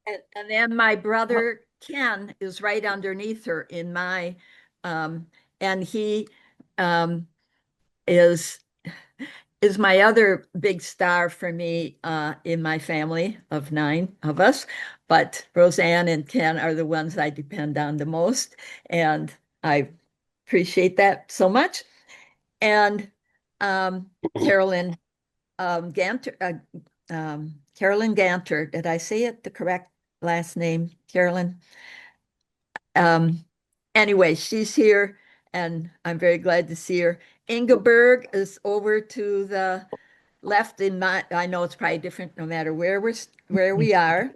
And then my brother Ken is right underneath her in my, um, and he um, is is my other big star for me in my family of nine of us. But Roseanne and Ken are the ones I depend on the most, and I appreciate that so much. And Carolyn Ganter, Carolyn Ganter, did I say it the correct last name, Carolyn? Um, anyway, she's here, and I'm very glad to see her. Ingeborg is over to the left in my, I know it's probably different no matter where we are.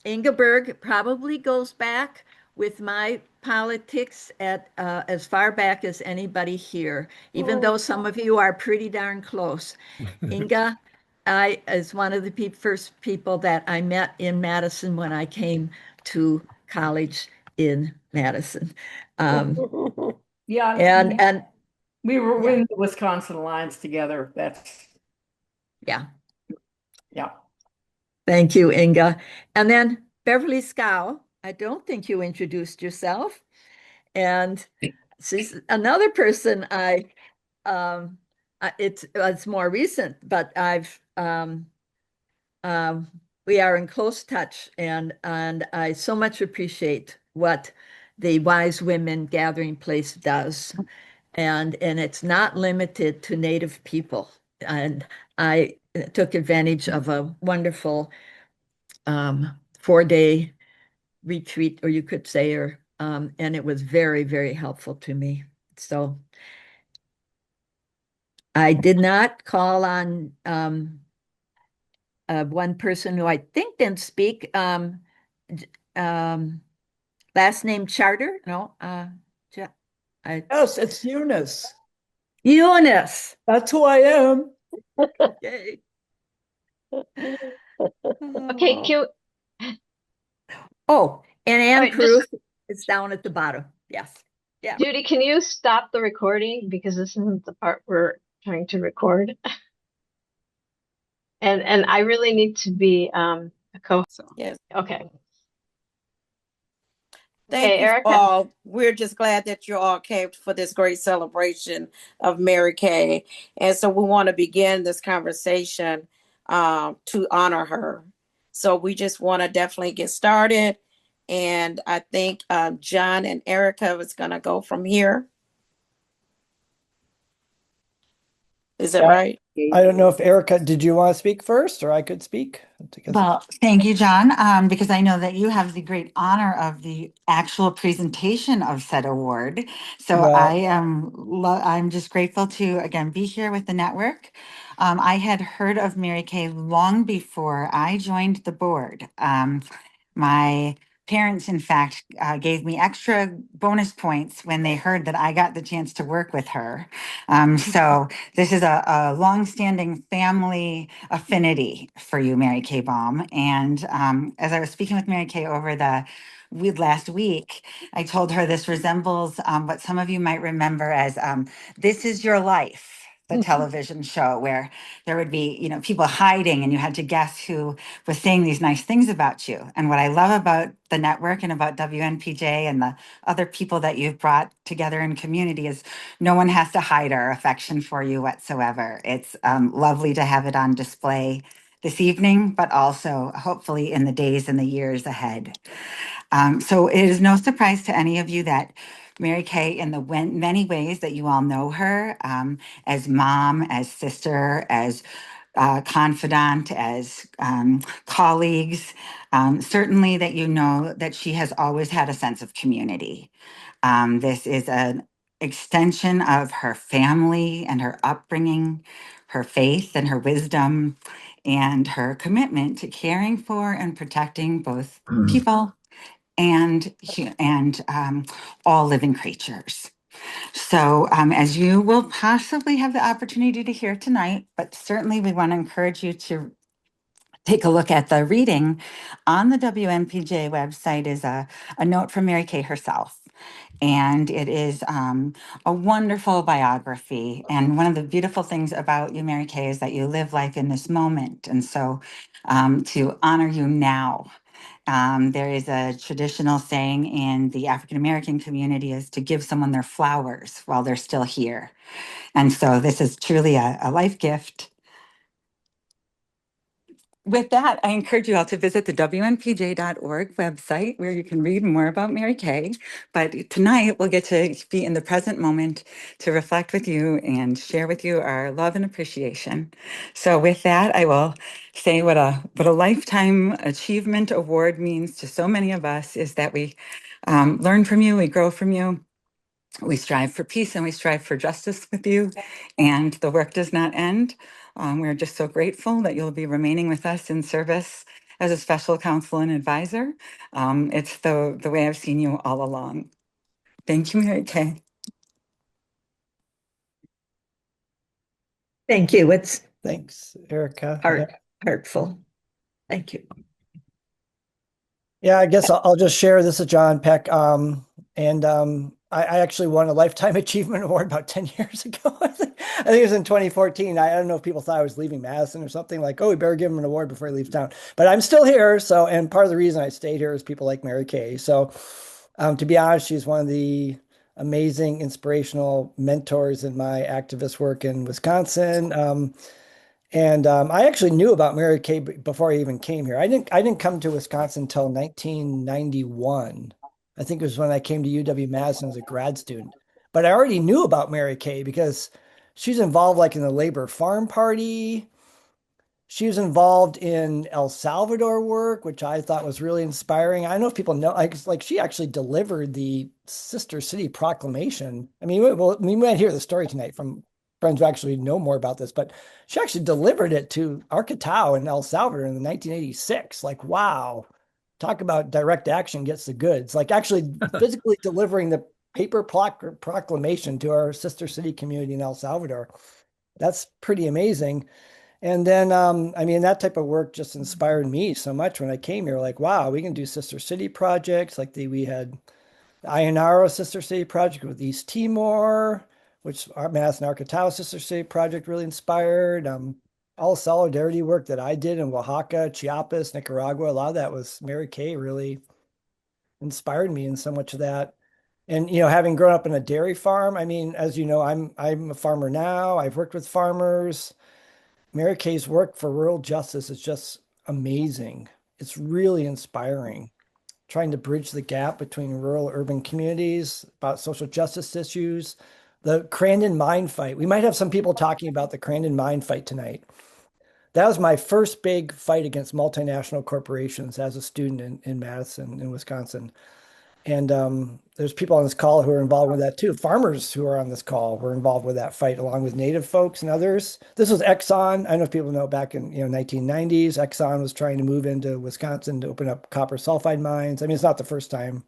Ingeborg probably goes back with my politics at as far back as anybody here, even though some of you are pretty darn close. Inga, I is one of the first people that I met in Madison when I came to college in Madison. Um, Yeah, and we were yeah, in the Wisconsin lines together. That's yeah. yeah. Thank you, Inga. And then Beverly Scow, I don't think you introduced yourself. And she's another person um, it's more recent, but um, we are in close touch, and I so much appreciate what the Wise Women Gathering Place does. And it's not limited to Native people. And I took advantage of a wonderful 4-day retreat, or you could say, and it was very, very helpful to me. So I did not call on one person who I think didn't speak. Um, last name Charter? No, I, Yes, it's Eunice. Eunice. That's who I am. Yay. Okay, Oh. cute. Oh, and All Ann right, just Proof is down at the bottom. Yes. Yeah. Judy, can you stop the recording because this isn't the part we're trying to record? And I really need to be a co. So, yes. Okay. Thank Okay, you Erica. all. We're just glad that you all came for this great celebration of Mary Kay. And so we want to begin this conversation to honor her. So we just want to definitely get started. And I think John and Erica is going to go from here. Is that right? I don't know if Erica, did you want to speak first or I could speak? Well, thank you, John, because I know that you have the great honor of the actual presentation of said award. So I Well, am I'm just grateful to again be here with the network. I had heard of Mary Kay long before I joined the board. My parents, in fact, gave me extra bonus points when they heard that I got the chance to work with her. So this is a longstanding family affinity for you, Mary Kay Baum. And as I was speaking with Mary Kay over the last week, I told her this resembles what some of you might remember as This Is Your Life, the television show where there would be, people hiding and you had to guess who was saying these nice things about you. And what I love about the network and about WNPJ and the other people that you've brought together in community is no one has to hide our affection for you whatsoever. It's lovely to have it on display this evening, but also hopefully in the days and the years ahead. So it is no surprise to any of you that Mary Kay, in the many ways that you all know her, as mom, as sister, as confidant, as colleagues, certainly that you know that she has always had a sense of community. This is an extension of her family and her upbringing, her faith and her wisdom, and her commitment to caring for and protecting both people and all living creatures. So, as you will possibly have the opportunity to hear tonight, but certainly we want to encourage you to take a look at the reading, on the WMPJ website is a note from Mary Kay herself. And it is a wonderful biography. And one of the beautiful things about you, Mary Kay, is that you live life in this moment. And so to honor you now, there is a traditional saying in the African American community is to give someone their flowers while they're still here. And so this is truly a life gift. With that, I encourage you all to visit the WNPJ.org website where you can read more about Mary Kay. But tonight we'll get to be in the present moment to reflect with you and share with you our love and appreciation. So with that, I will say what a lifetime achievement award means to so many of us is that we learn from you, we grow from you. We strive for peace and we strive for justice with you, and the work does not end. We're just so grateful that you'll be remaining with us in service as a special counsel and advisor. It's the way I've seen you all along. Thank you, Mary Kay. Thank you. It's Thanks, Erica. Yeah. heartful. Thank you. Yeah, I guess I'll just share. This is John Peck. I actually won a Lifetime Achievement Award about 10 years ago. I think it was in 2014. I don't know if people thought I was leaving Madison or something like, oh, we better give him an award before he leaves town. But I'm still here. So, and part of the reason I stayed here is people like Mary Kay. So, to be honest, she's one of the amazing, inspirational mentors in my activist work in Wisconsin. I actually knew about Mary Kay before I even came here. I didn't come to Wisconsin until 1991. I think it was when I came to UW-Madison as a grad student. But I already knew about Mary Kay because she's involved like in the Labor Farm Party. She was involved in El Salvador work, which I thought was really inspiring. I don't know if people know, like she actually delivered the Sister City Proclamation. I mean, we might hear the story tonight from friends who actually know more about this, but she actually delivered it to Arquitao in El Salvador in 1986. Like, wow. Talk about direct action gets the goods, like actually physically delivering the paper proclamation to our sister city community in El Salvador. That's pretty amazing. And then, I mean, that type of work just inspired me so much when I came here. Like, wow, we can do sister city projects. Like we had the Ionaro Sister City Project with East Timor, which our Madison Arquitao Sister City Project really inspired. All solidarity work that I did in Oaxaca, Chiapas, Nicaragua, a lot of that was Mary Kay really inspired me in so much of that. And having grown up in a dairy farm, I mean, as you know, I'm a farmer now. I've worked with farmers. Mary Kay's work for rural justice is just amazing. It's really inspiring. Trying to bridge the gap between rural urban communities about social justice issues. The Crandon mine fight. We might have some people talking about the Crandon mine fight tonight. That was my first big fight against multinational corporations as a student in Madison, in Wisconsin. And there's people on this call who are involved with that too. Farmers who are on this call were involved with that fight, along with Native folks and others. This was Exxon. I don't know if people know back in 1990s, Exxon was trying to move into Wisconsin to open up copper sulfide mines. I mean, it's not the first time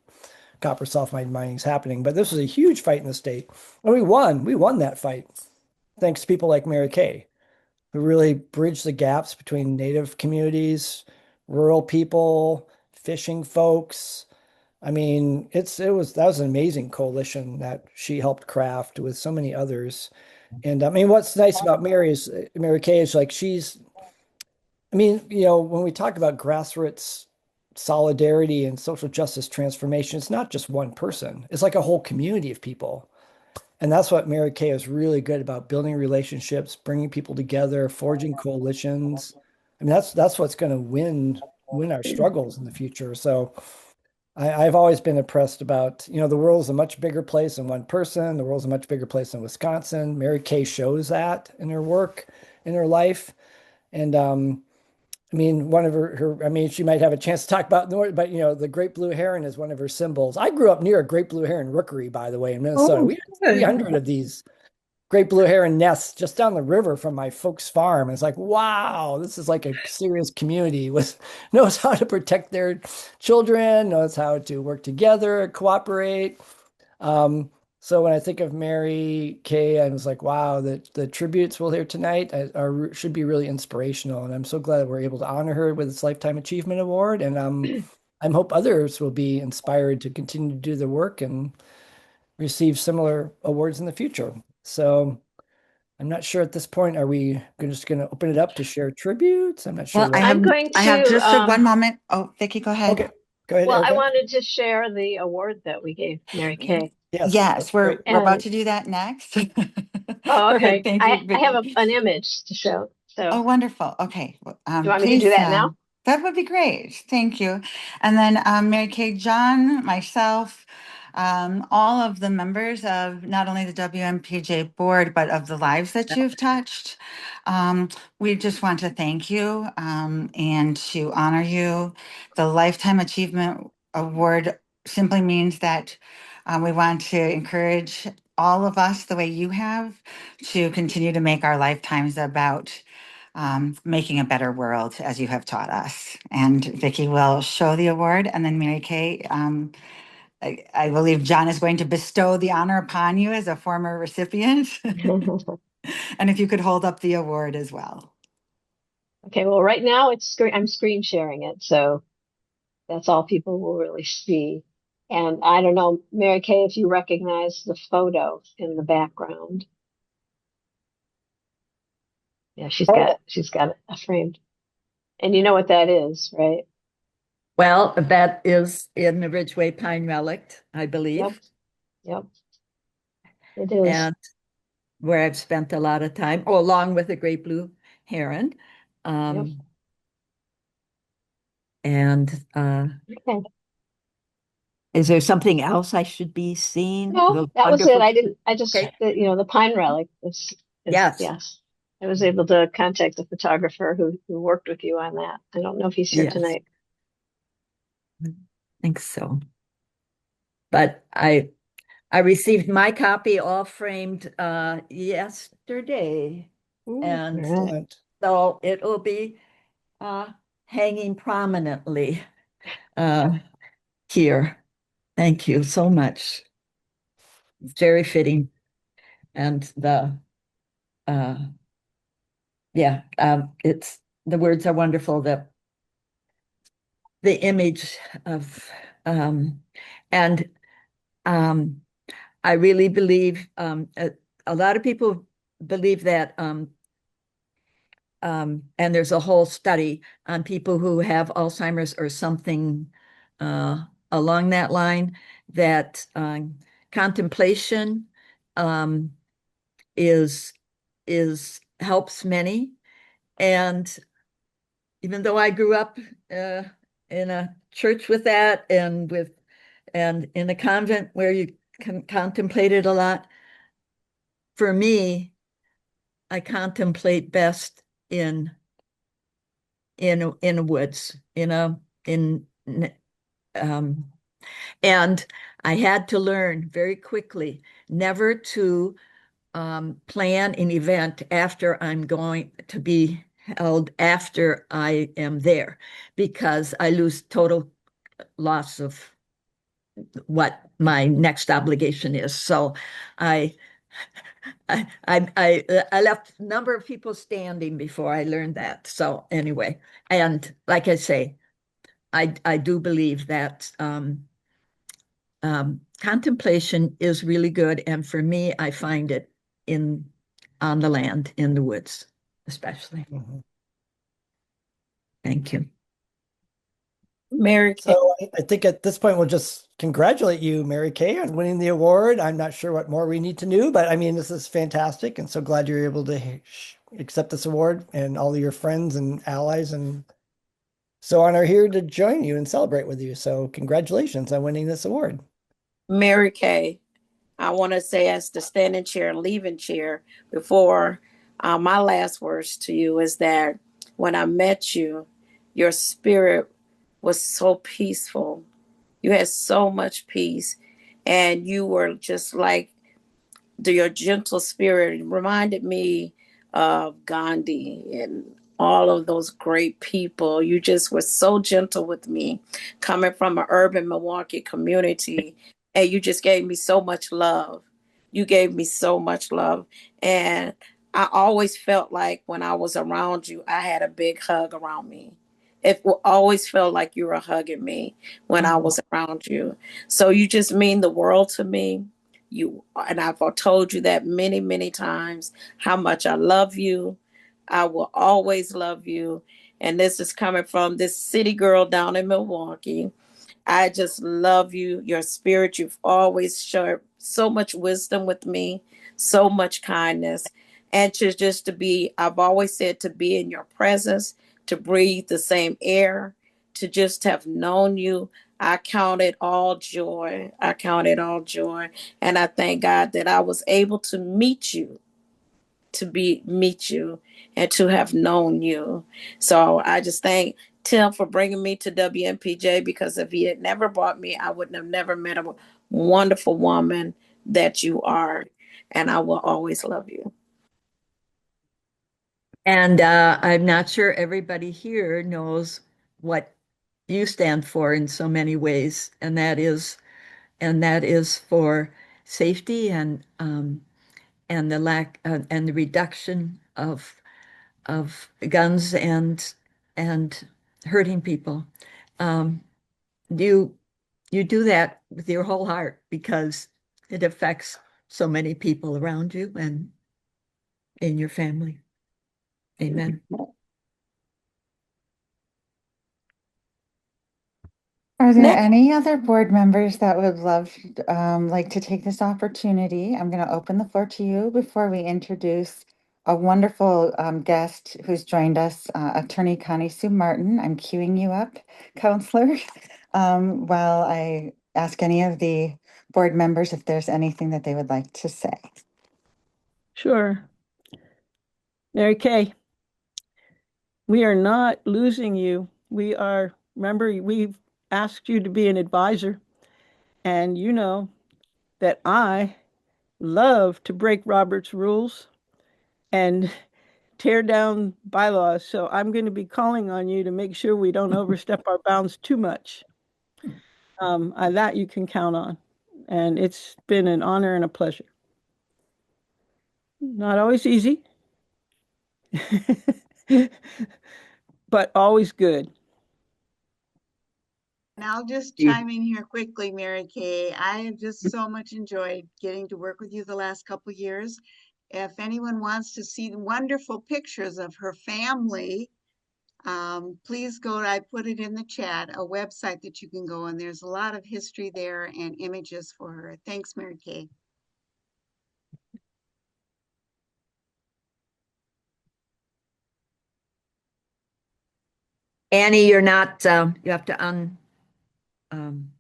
copper sulfide mining is happening, but this was a huge fight in the state. And we won. We won that fight, thanks to people like Mary Kay, who really bridged the gaps between Native communities, rural people, fishing folks. I mean, that was an amazing coalition that she helped craft with so many others. And I mean, what's nice about Mary Kay is like I mean, when we talk about grassroots solidarity and social justice transformation, it's not just one person. It's like a whole community of people. And that's what Mary Kay is really good about: building relationships, bringing people together, forging coalitions. I mean, that's what's going to win our struggles in the future. So I've always been impressed about, the world's a much bigger place than one person. The world's a much bigger place than Wisconsin. Mary Kay shows that in her work, in her life. And I mean, one of I mean, she might have a chance to talk about North, but the great blue heron is one of her symbols. I grew up near a great blue heron rookery, by the way, in Minnesota. We had 300 of these great blue heron nests just down the river from my folks' farm. It's like, wow, this is like a serious community knows how to protect their children, knows how to work together, cooperate. So when I think of Mary Kay, I was like, wow, the tributes we'll hear tonight should be really inspirational. And I'm so glad that we're able to honor her with this Lifetime Achievement Award. And I hope others will be inspired to continue to do the work and receive similar awards in the future. So I'm not sure at this point, are we just going to open it up to share tributes? I'm not sure. Well, I I'm have, going I have to, just one moment. Oh, Vicky, go ahead. Okay, go ahead, well, I Erica. wanted to share the award that we gave Mary Kay. Yes, Yes, that's we're great. about And- to do that next. Oh, Go okay. ahead. Thank you, I have Vicky. an image to show. So Oh, wonderful. Okay. do you want me to do Please, that now? that would be great. Thank you. And then Mary Kay, John, myself, all of the members of not only the WMPJ board, but of the lives that you've touched. We just want to thank you and to honor you. The Lifetime Achievement Award simply means that we want to encourage all of us the way you have to continue to make our lifetimes about making a better world as you have taught us. And Vicky will show the award, and then Mary Kay, I believe John is going to bestow the honor upon you as a former recipient. And if you could hold up the award as well. Okay, well, right now I'm screen sharing it, so that's all people will really see. And I don't know, Mary Kay, if you recognize the photo in the background. Yeah, she's got it framed. And you know what that is, right? Well, that is in the Ridgeway Pine Relic, I believe, Yep. It is. and where I've spent a lot of time, along with the great blue heron. And Okay. is there something else I should be seeing? No, The that was it. wonderful- I just, Okay. the pine relic Yes. yes. I was able to contact the photographer who worked with you on that. I don't know if he's here Yes. tonight. I think so. But I received my copy all framed yesterday. And All right. Excellent. so it will be hanging prominently here. Thank you so much. It's very fitting. And it's the words are wonderful. The image of and I really believe a lot of people believe that and there's a whole study on people who have Alzheimer's or something along that line, that contemplation is helps many. And even though I grew up in a church with that, and in a convent where you contemplated a lot, for me, I contemplate best in woods, and I had to learn very quickly never to plan an event after I'm going to be held after I am there, because I lose total loss of what my next obligation is. So I left a number of people standing before I learned that. So anyway, and like I say, I do believe that contemplation is really good, and for me, I find it on the land, in the woods, especially. Mhm. Thank you. Mary Kay. So I think at this point, we'll just congratulate you, Mary Kay, on winning the award. I'm not sure what more we need to do, but I mean, this is fantastic. And so glad you're able to accept this award, and all of your friends and allies and so on are here to join you and celebrate with you. So congratulations on winning this award. Mary Kay, I want to say, as the standing chair and leaving chair, before my last words to you is that when I met you, your spirit was so peaceful. You had so much peace, and you were just like your gentle spirit reminded me of Gandhi and all of those great people. You just were so gentle with me, coming from an urban Milwaukee community, and you just gave me so much love. You gave me so much love. And I always felt like when I was around you, I had a big hug around me. It always felt like you were hugging me when I was around you. So you just mean the world to me. You and I've told you that many, many times how much I love you. I will always love you. And this is coming from this city girl down in Milwaukee. I just love you, your spirit. You've always shared so much wisdom with me, so much kindness. And to be, I've always said to be in your presence, to breathe the same air, to just have known you. I count it all joy. I count it all joy. And I thank God that I was able to meet you, meet you and to have known you. So I just thank Tim for bringing me to WMPJ, because if he had never brought me, I would have never met a wonderful woman that you are. And I will always love you. And I'm not sure everybody here knows what you stand for in so many ways, and that is for safety and the lack and the reduction of guns and hurting people. Um, you you do that with your whole heart because it affects so many people around you and in your family. Amen. Are there Next. any other board members that would love, like to take this opportunity? I'm going to open the floor to you before we introduce a wonderful guest who's joined us, Attorney Connie Sue Martin. I'm queuing you up, Counselor, while I ask any of the board members if there's anything that they would like to say. Sure. Mary Kay, we are not losing you. Remember, we've asked you to be an advisor, and you know that I love to break Robert's rules and tear down bylaws. So I'm going to be calling on you to make sure we don't overstep our bounds too much. That you can count on. And it's been an honor and a pleasure. Not always easy, but always good. And I'll just You- chime in here quickly, Mary Kay. I have just so much enjoyed getting to work with you the last couple years. If anyone wants to see the wonderful pictures of her family, please go, I put it in the chat, a website that you can go and there's a lot of history there and images for her. Thanks, Mary Kay. Annie, you're not, you have to um,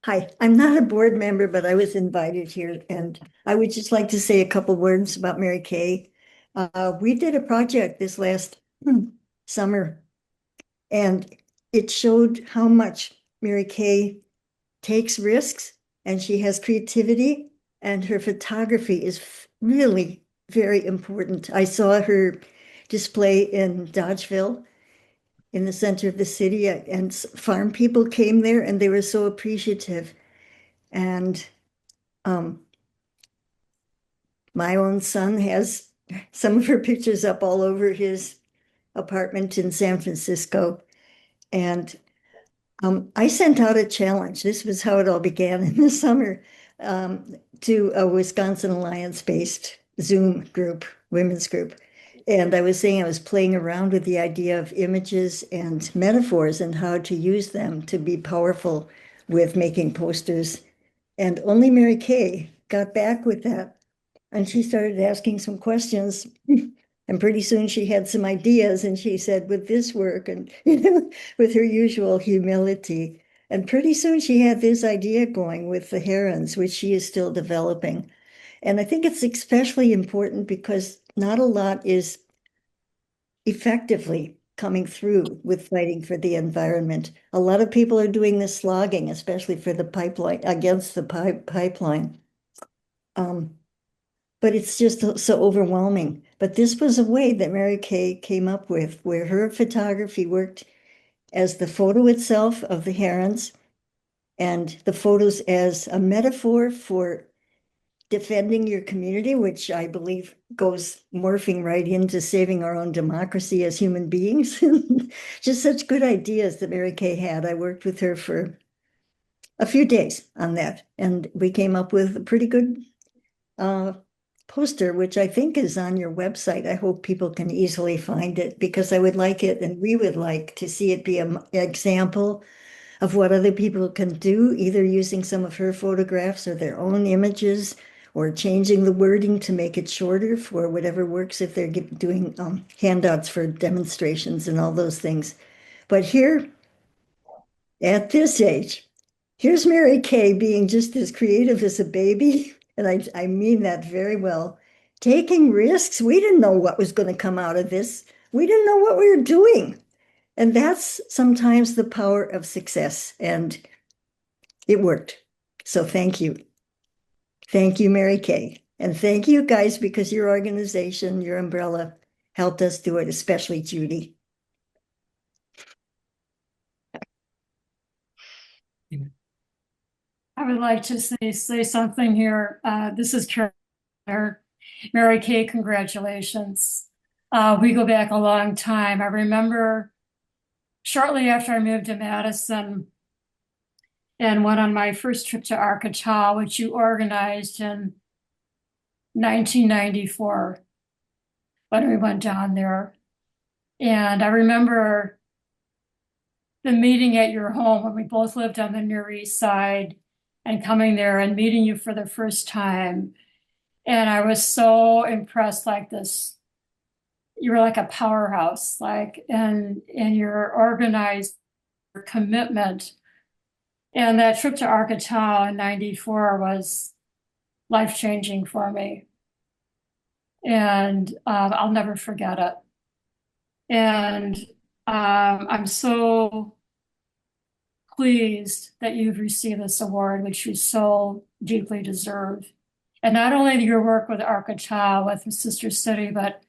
Hi, I'm not a board member, but I was invited here, and I would just like to say a couple words about Mary Kay. We did a project this last summer, and it showed how much Mary Kay takes risks, and she has creativity, and her photography is really very important. I saw her display in Dodgeville, in the center of the city, and farm people came there, and they were so appreciative. And my own son has some of her pictures up all over his apartment in San Francisco. And I sent out a challenge. This was how it all began in the summer, to a Wisconsin Alliance-based Zoom group, women's group. And I was saying I was playing around with the idea of images and metaphors and how to use them to be powerful with making posters. And only Mary Kay got back with that. And she started asking some questions. And pretty soon she had some ideas and she said, would this work? And, with her usual humility. And pretty soon she had this idea going with the herons, which she is still developing. And I think it's especially important because not a lot is effectively coming through with fighting for the environment. A lot of people are doing the slogging, especially for the pipeline, against the pipeline. But it's just so overwhelming. But this was a way that Mary Kay came up with, where her photography worked as the photo itself of the herons, and the photos as a metaphor for defending your community, which I believe goes morphing right into saving our own democracy as human beings. Just such good ideas that Mary Kay had. I worked with her for a few days on that, and we came up with a pretty good poster, which I think is on your website. I hope people can easily find it because I would like it, and we would like to see it be an example of what other people can do, either using some of her photographs or their own images, or changing the wording to make it shorter for whatever works if they're doing handouts for demonstrations and all those things. But here, at this age, here's Mary Kay being just as creative as a baby, and I mean that very well, taking risks. We didn't know what was going to come out of this. We didn't know what we were doing. And that's sometimes the power of success, and it worked. So thank you. Thank you, Mary Kay. And thank you guys, because your organization, your umbrella, helped us do it, especially Judy. I would like to say something here. This is Karen. Mary Kay, congratulations. We go back a long time. I remember shortly after I moved to Madison and went on my first trip to Arkansas, which you organized in 1994 when we went down there. And I remember the meeting at your home when we both lived on the Near East Side, and coming there and meeting you for the first time. And I was so impressed, like this, you were like a powerhouse, like, and your organized commitment. And that trip to Arkansas in 94 was life-changing for me. And I'll never forget it. And I'm so pleased that you've received this award, which you so deeply deserve. And not only your work with Arkansas, with the Sister City, but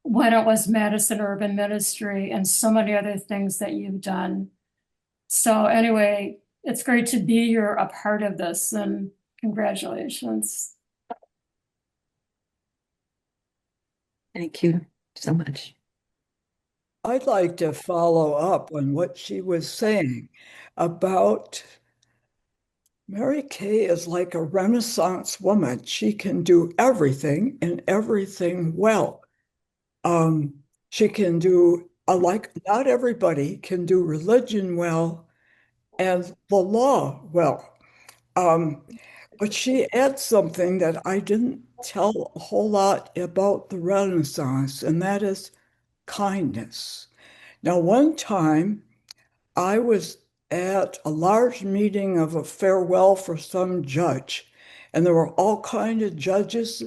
when it was Madison Urban Ministry and so many other things that you've done. So anyway, it's great to be a part of this, and congratulations. Thank you so much. I'd like to follow up on what she was saying about Mary Kay is like a Renaissance woman. She can do everything and everything well. She can do, like, not everybody can do religion well and the law well. But she adds something that I didn't tell a whole lot about the Renaissance, and that is kindness. Now, one time I was at a large meeting of a farewell for some judge, and there were all kinds of judges,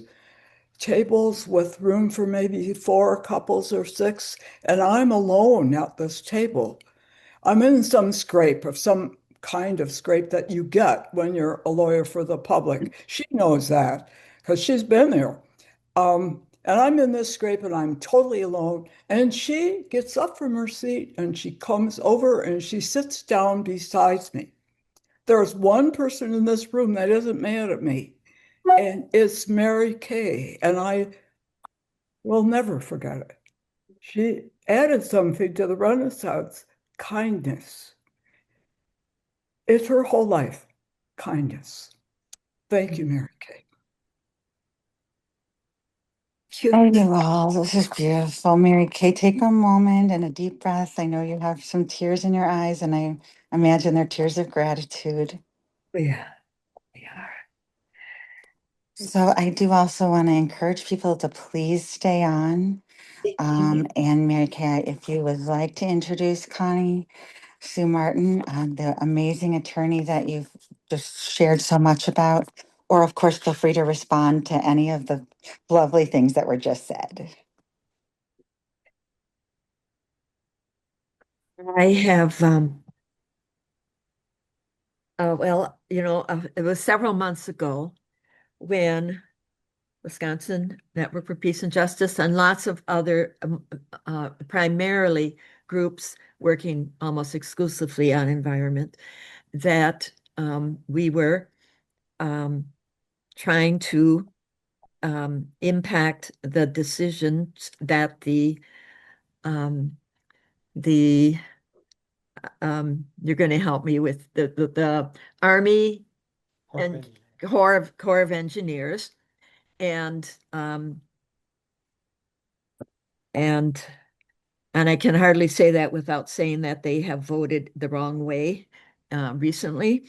tables with room for maybe 4 couples or 6, and I'm alone at this table. I'm in some scrape, of some kind of scrape that you get when you're a lawyer for the public. She knows that because she's been there. And I'm in this scrape and I'm totally alone. And she gets up from her seat and she comes over and she sits down beside me. There's one person in this room that isn't mad at me, and it's Mary Kay. And I will never forget it. She added something to the Renaissance, kindness. It's her whole life, kindness. Thank you, Mary Kay. Thank you all. This is beautiful. Mary Kay, take a moment and a deep breath. I know you have some tears in your eyes, and I imagine they're tears of gratitude. Yeah, we are. So I do also want to encourage people to please stay on. And Mary Kay, if you would like to introduce Connie Sue Martin, the amazing attorney that you've just shared so much about, or of course, feel free to respond to any of the lovely things that were just said. I have, well, it was several months ago when Wisconsin Network for Peace and Justice and lots of other, primarily groups working almost exclusively on environment, that we were trying to impact the decisions that you're going to help me with the Army and Corps of Engineers and and I can hardly say that without saying that they have voted the wrong way recently,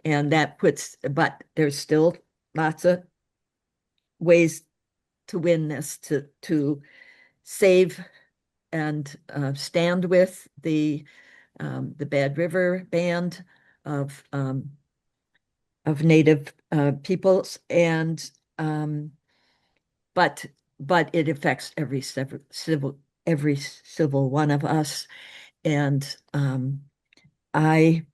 and that but there's still lots of ways to win this, to save and stand with the Bad River Band of Native peoples, and but it affects every civil one of us, and I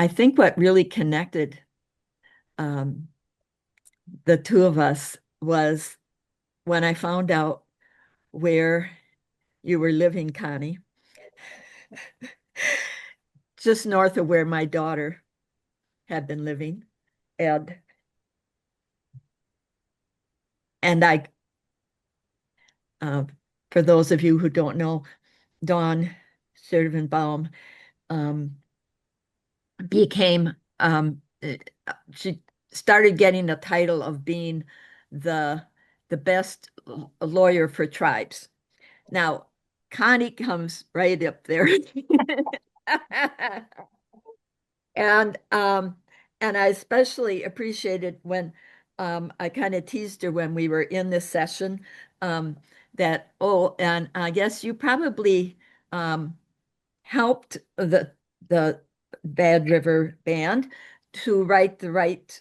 think what really connected the two of us was when I found out where you were living, Connie, just north of where my daughter had been living. And I, for those of you who don't know, Dawn Servenbaum became, she started getting the title of being the best lawyer for tribes. Now, Connie comes right up there. And I especially appreciated when I kind of teased her when we were in this session that, oh, and I guess you probably helped the Bad River Band to write the right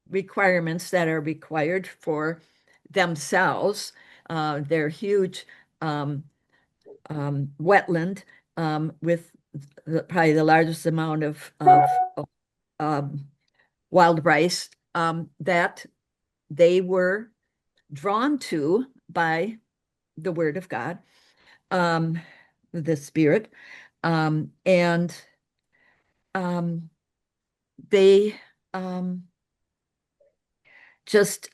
requirements that are required for themselves. They're huge wetland with probably the largest amount of wild rice that they were drawn to by the word of God, the Spirit, and they just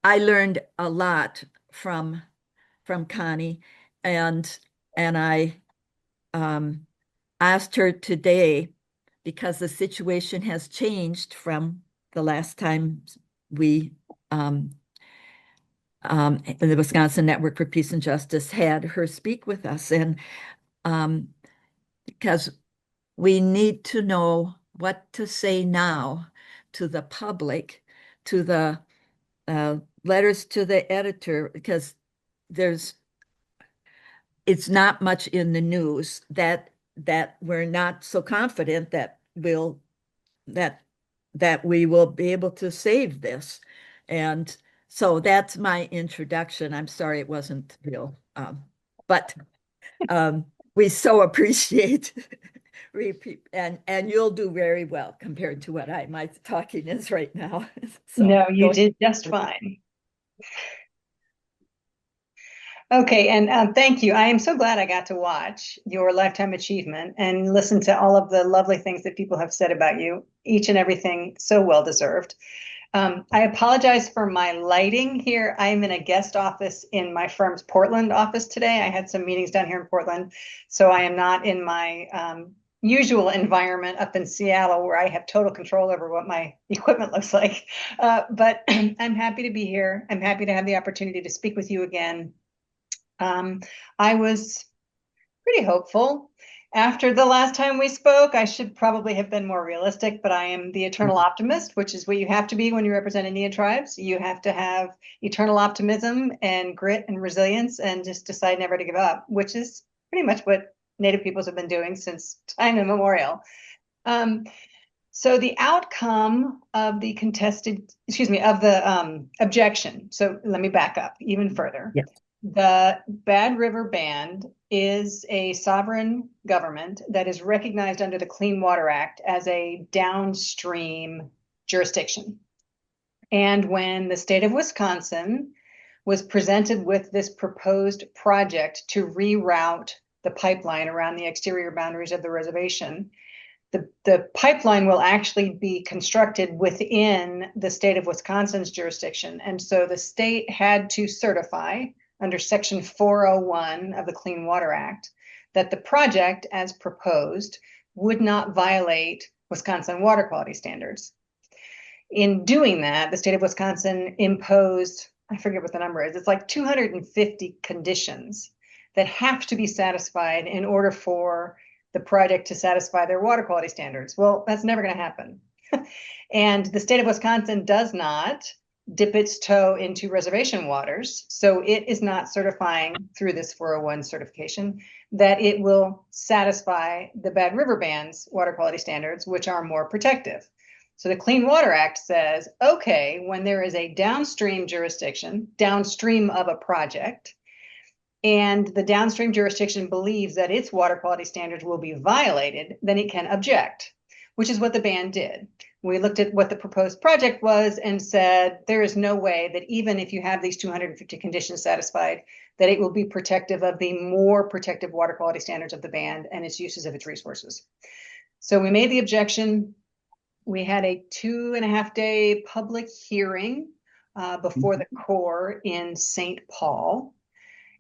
I learned a lot from Connie, and I asked her today, because the situation has changed from the last time we the Wisconsin Network for Peace and Justice had her speak with us, and because we need to know what to say now to the public, to the letters to the editor, because it's not much in the news that we're not so confident that we will be able to save this. And so that's my introduction. I'm sorry it wasn't real, but we so appreciate and you'll do very well compared to what my talking is right now. So no, you did just fine. Okay, and thank you. I am so glad I got to watch your Lifetime Achievement and listen to all of the lovely things that people have said about you, each and everything so well deserved. I apologize for my lighting here. I'm in a guest office in my firm's Portland office today. I had some meetings down here in Portland, so I am not in my usual environment up in Seattle where I have total control over what my equipment looks like. But I'm happy to be here. I'm happy to have the opportunity to speak with you again. I was pretty hopeful. After the last time we spoke, I should probably have been more realistic, but I am the eternal optimist, which is what you have to be when you represent Indian tribes. You have to have eternal optimism and grit and resilience and just decide never to give up, which is pretty much what Native peoples have been doing since time immemorial. So the outcome of the objection. So let me back up even further. Yes. The Bad River Band is a sovereign government that is recognized under the Clean Water Act as a downstream jurisdiction. And when the state of Wisconsin was presented with this proposed project to reroute the pipeline around the exterior boundaries of the reservation. The pipeline will actually be constructed within the state of Wisconsin's jurisdiction. And so the state had to certify under Section 401 of the Clean Water Act that the project as proposed would not violate Wisconsin water quality standards. In doing that, the state of Wisconsin imposed, I forget what the number is, it's like 250 conditions that have to be satisfied in order for the project to satisfy their water quality standards. Well, that's never going to happen. And the state of Wisconsin does not dip its toe into reservation waters. So it is not certifying through this 401 certification that it will satisfy the Bad River Band's water quality standards, which are more protective. So the Clean Water Act says, okay, when there is a downstream jurisdiction, downstream of a project, and the downstream jurisdiction believes that its water quality standards will be violated, then it can object, which is what the band did. We looked at what the proposed project was and said, there is no way that even if you have these 250 conditions satisfied, that it will be protective of the more protective water quality standards of the band and its uses of its resources. So we made the objection. We had a 2.5-day public hearing before the Corps in St. Paul.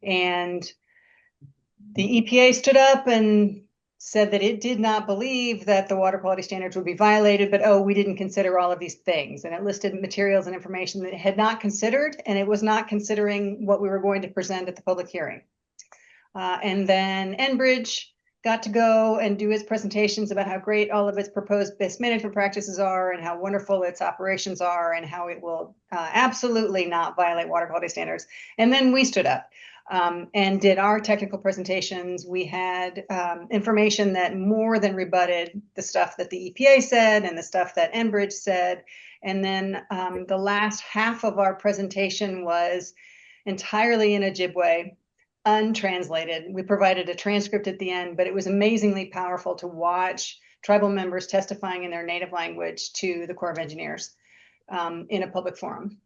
And the EPA stood up and said that it did not believe that the water quality standards would be violated, but oh, we didn't consider all of these things. And it listed materials and information that it had not considered, and it was not considering what we were going to present at the public hearing. And then Enbridge got to go and do its presentations about how great all of its proposed best management practices are and how wonderful its operations are and how it will absolutely not violate water quality standards. And then we stood up and did our technical presentations. We had information that more than rebutted the stuff that the EPA said and the stuff that Enbridge said. And then the last half of our presentation was entirely in Ojibwe, untranslated. We provided a transcript at the end, but it was amazingly powerful to watch tribal members testifying in their native language to the Corps of Engineers in a public forum.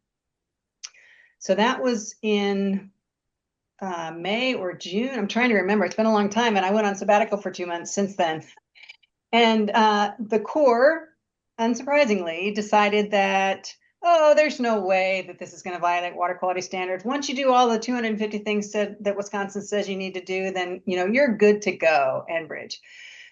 So that was in May or June. I'm trying to remember. It's been a long time, and I went on sabbatical for 2 months since then. And the Corps, unsurprisingly, decided that, oh, there's no way that this is going to violate water quality standards. Once you do all the 250 things that Wisconsin says you need to do, then you're good to go, Enbridge.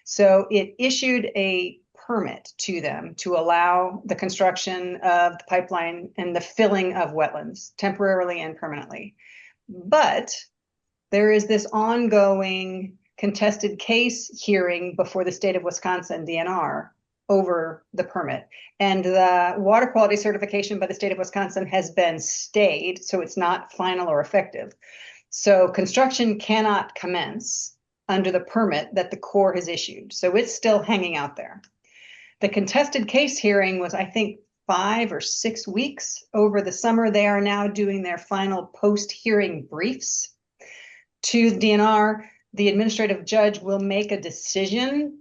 So it issued a permit to them to allow the construction of the pipeline and the filling of wetlands temporarily and permanently. But there is this ongoing contested case hearing before the state of Wisconsin, DNR, over the permit. And the water quality certification by the state of Wisconsin has been stayed, so it's not final or effective. So construction cannot commence under the permit that the Corps has issued. So it's still hanging out there. The contested case hearing was, I think, 5 or 6 weeks over the summer. They are now doing their final post-hearing briefs to the DNR. The administrative judge will make a decision,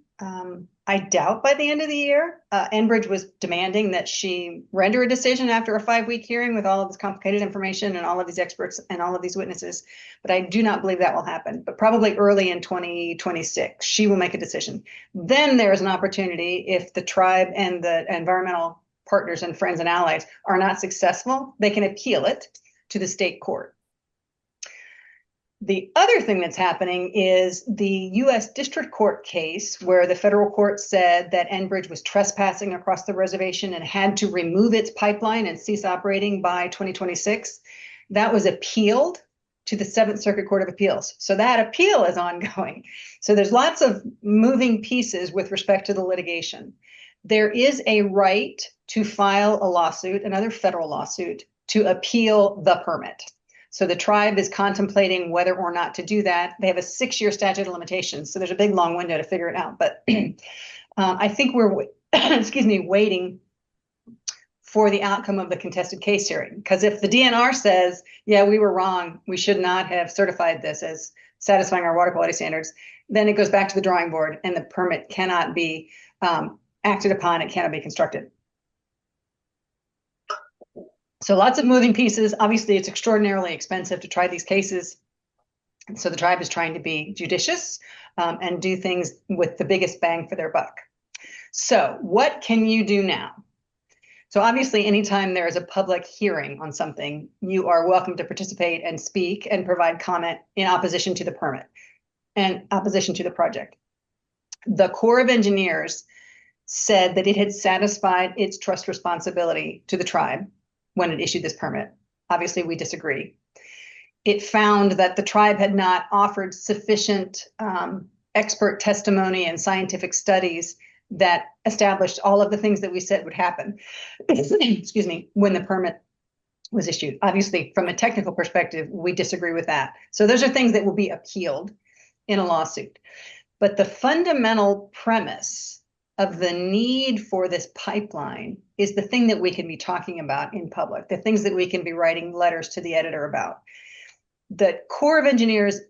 I doubt by the end of the year. Enbridge was demanding that she render a decision after a 5-week hearing with all of this complicated information and all of these experts and all of these witnesses. But I do not believe that will happen, but probably early in 2026, she will make a decision. Then there is an opportunity, if the tribe and the environmental partners and friends and allies are not successful, they can appeal it to the state court. The other thing that's happening is the U.S. District Court case where the federal court said that Enbridge was trespassing across the reservation and had to remove its pipeline and cease operating by 2026. That was appealed to the Seventh Circuit Court of Appeals. So that appeal is ongoing. So there's lots of moving pieces with respect to the litigation. There is a right to file a lawsuit, another federal lawsuit, to appeal the permit. So the tribe is contemplating whether or not to do that. They have a 6-year statute of limitations, so there's a big long window to figure it out. But I think we're, waiting for the outcome of the contested case hearing. Because if the DNR says, yeah, we were wrong, we should not have certified this as satisfying our water quality standards, then it goes back to the drawing board and the permit cannot be acted upon, it cannot be constructed. So lots of moving pieces. Obviously, it's extraordinarily expensive to try these cases. So the tribe is trying to be judicious and do things with the biggest bang for their buck. So what can you do now? So obviously, anytime there is a public hearing on something, you are welcome to participate and speak and provide comment in opposition to the permit and opposition to the project. The Corps of Engineers said that it had satisfied its trust responsibility to the tribe when it issued this permit. Obviously, we disagree. It found that the tribe had not offered sufficient expert testimony and scientific studies that established all of the things that we said would happen, excuse me, when the permit was issued. Obviously, from a technical perspective, we disagree with that. So those are things that will be appealed in a lawsuit. But the fundamental premise of the need for this pipeline is the thing that we can be talking about in public, the things that we can be writing letters to the editor about. The Corps of Engineers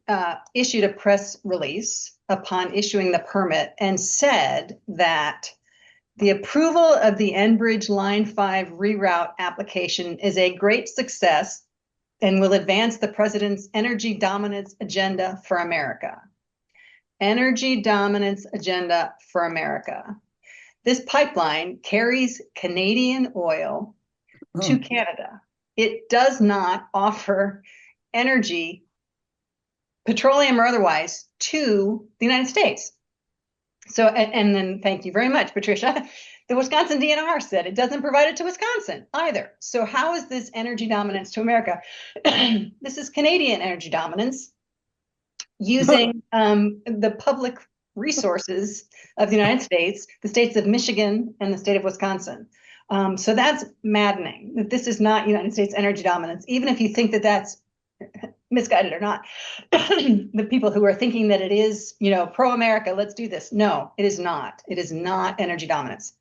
issued a press release upon issuing the permit and said that the approval of the Enbridge Line 5 reroute application is a great success and will advance the president's energy dominance agenda for America. Energy dominance agenda for America. This pipeline carries Canadian oil to Canada. It does not offer energy, petroleum or otherwise, to the United States. So, and then thank you very much, Patricia. The Wisconsin DNR said it doesn't provide it to Wisconsin either. So how is this energy dominance to America? This is Canadian energy dominance using the public resources of the United States, the states of Michigan and the state of Wisconsin. So that's maddening that this is not United States energy dominance, even if you think that that's misguided or not. The people who are thinking that it is, pro-America, let's do this. No, it is not. It is not energy dominance.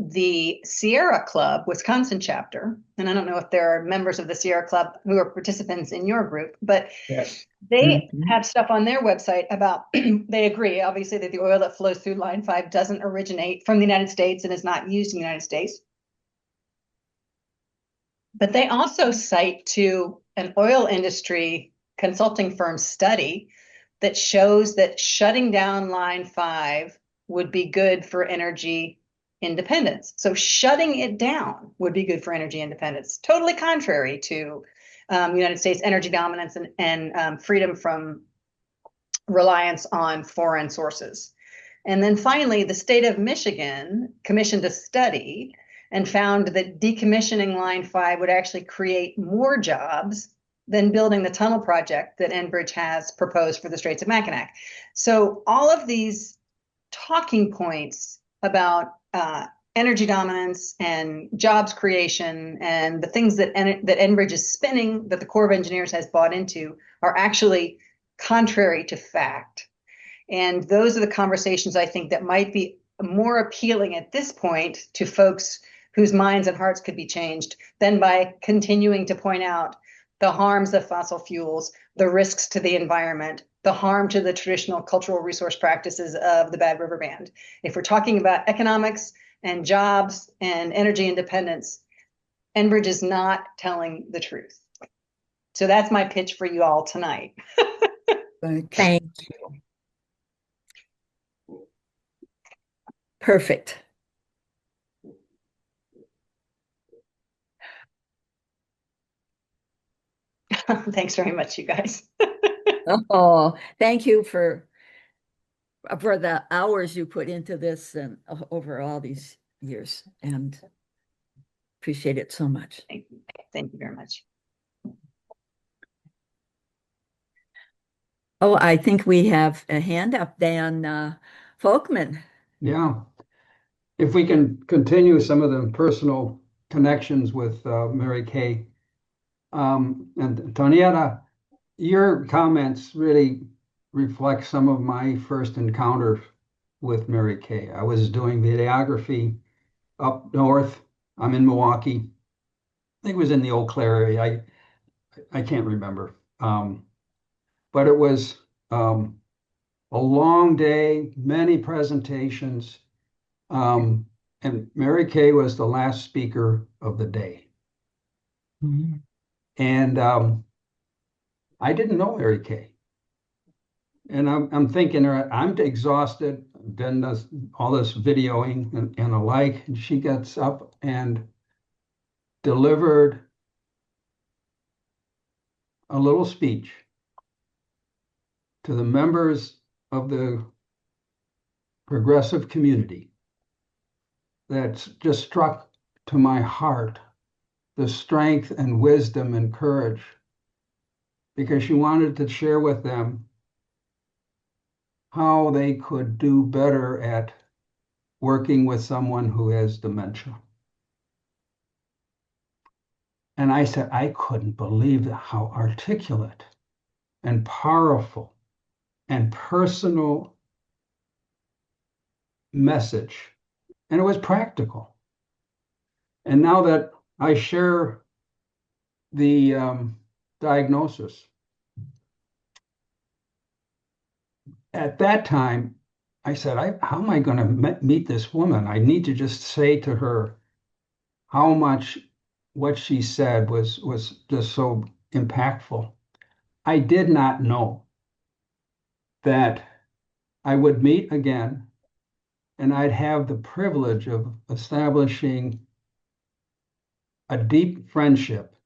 The Sierra Club Wisconsin chapter, and I don't know if there are members of the Sierra Club who are participants in your group, but Yes. they have stuff on their website about, they agree, obviously, that the oil that flows through Line 5 doesn't originate from the United States and is not used in the United States. But they also cite to an oil industry consulting firm study that shows that shutting down Line 5 would be good for energy independence. So shutting it down would be good for energy independence, totally contrary to United States energy dominance and freedom from reliance on foreign sources. And then finally, the state of Michigan commissioned a study and found that decommissioning Line 5 would actually create more jobs than building the tunnel project that Enbridge has proposed for the Straits of Mackinac. So all of these talking points about energy dominance and jobs creation and the things that Enbridge is spinning, that the Corps of Engineers has bought into, are actually contrary to fact. And those are the conversations I think that might be more appealing at this point to folks whose minds and hearts could be changed than by continuing to point out the harms of fossil fuels, the risks to the environment, the harm to the traditional cultural resource practices of the Bad River Band. If we're talking about economics and jobs and energy independence, Enbridge is not telling the truth. So that's my pitch for you all tonight. Thank you. Perfect. Thanks very much, you guys. Oh, thank you for the hours you put into this and over all these years, and appreciate it so much. Thank you very much. Oh, I think we have a hand up, Dan Folkman. Yeah. If we can continue some of the personal connections with Mary Kay. And Tonietta, your comments really reflect some of my first encounter with Mary Kay. I was doing videography up north. I'm in Milwaukee. I think it was in the Eau Claire area. I can't remember. But it was a long day, many presentations. And Mary Kay was the last speaker of the day. And I didn't know Mary Kay. And I'm thinking, I'm exhausted, done all this videoing and alike. And she gets up and delivered a little speech to the members of the progressive community that just struck to my heart the strength and wisdom and courage, because she wanted to share with them how they could do better at working with someone who has dementia. And I said, I couldn't believe how articulate and powerful and personal message. And it was practical. And now that I share the diagnosis, at that time, I said, how am I going to meet this woman? I need to just say to her how much what she said was just so impactful. I did not know that I would meet again and I'd have the privilege of establishing a deep friendship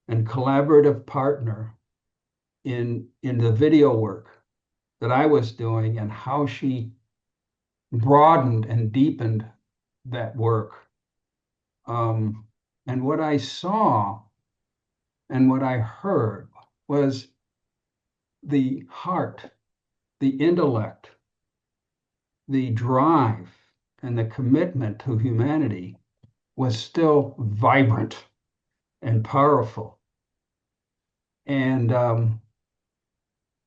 and collaborative partner in the video work that I was doing, and how she broadened and deepened that work. And what I saw and what I heard was the heart, the intellect, the drive, and the commitment to humanity was still vibrant and powerful. And it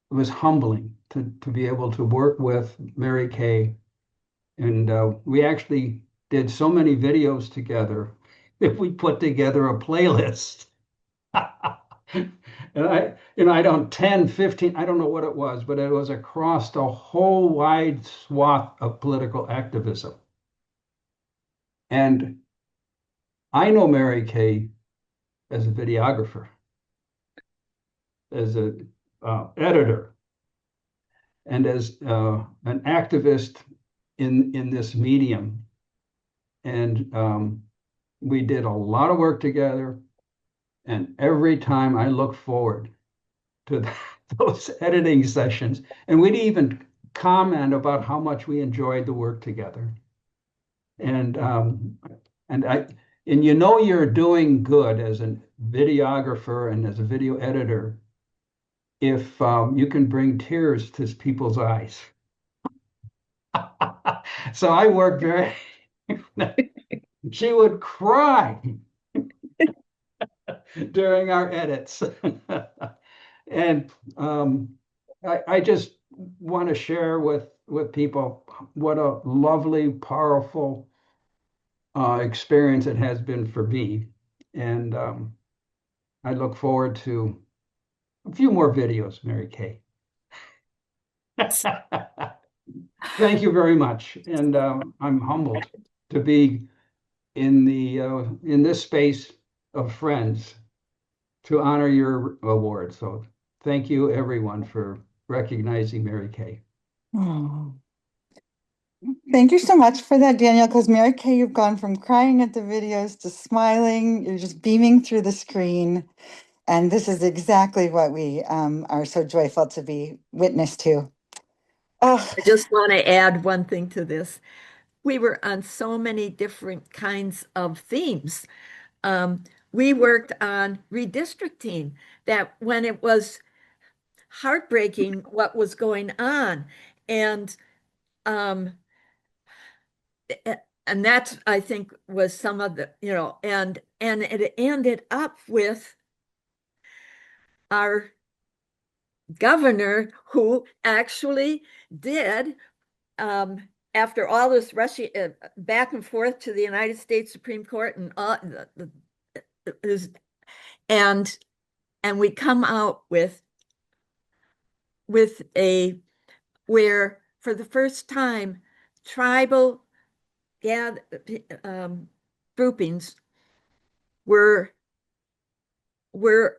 was humbling to be able to work with Mary Kay. And we actually did so many videos together that we put together a playlist. And I don't 10, 15, I don't know what it was, but it was across the whole wide swath of political activism. And I know Mary Kay as a videographer, as an editor, and as an activist in this medium. And we did a lot of work together. And every time I look forward to those editing sessions, and we'd even comment about how much we enjoyed the work together. And you know you're doing good as a videographer and as a video editor if you can bring tears to people's eyes. So I worked very. She would cry during our edits. And I just want to share with people what a lovely, powerful experience it has been for me. And I look forward to a few more videos, Mary Kay. Thank you very much. And I'm humbled to be in this space of friends to honor your award. So thank you, everyone, for recognizing Mary Kay. Oh. Thank you so much for that, Daniel, because Mary Kay, you've gone from crying at the videos to smiling. You're just beaming through the screen. And this is exactly what we are so joyful to be witness to. Oh, I just want to add one thing to this. We were on so many different kinds of themes. We worked on redistricting, that when it was heartbreaking what was going on. And that's, I think, was some of the, and it ended up with our governor, who actually did, after all this rushing back and forth to the United States Supreme Court and all and we come out with where for the first time tribal groupings were the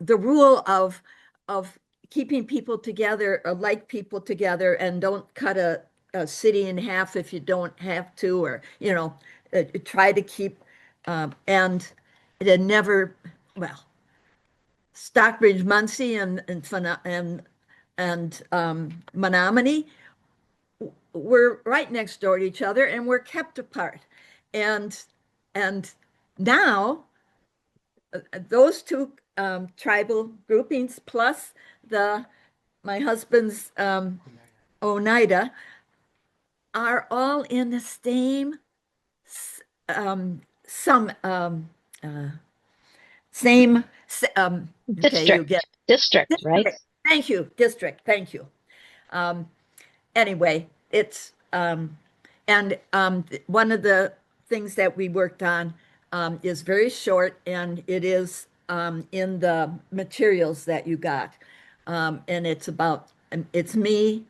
rule of keeping people together, like people together, and don't cut a city in half if you don't have to, or try to keep and it had never, well, Stockbridge, Muncie, and Menominee were right next door to each other and were kept apart. And now those two tribal groupings plus my husband's Oneida are all in the same same okay, you get District, right? Thank you, district. Thank you. Anyway, it's and one of the things that we worked on is very short, and it is in the materials that you got, and it's me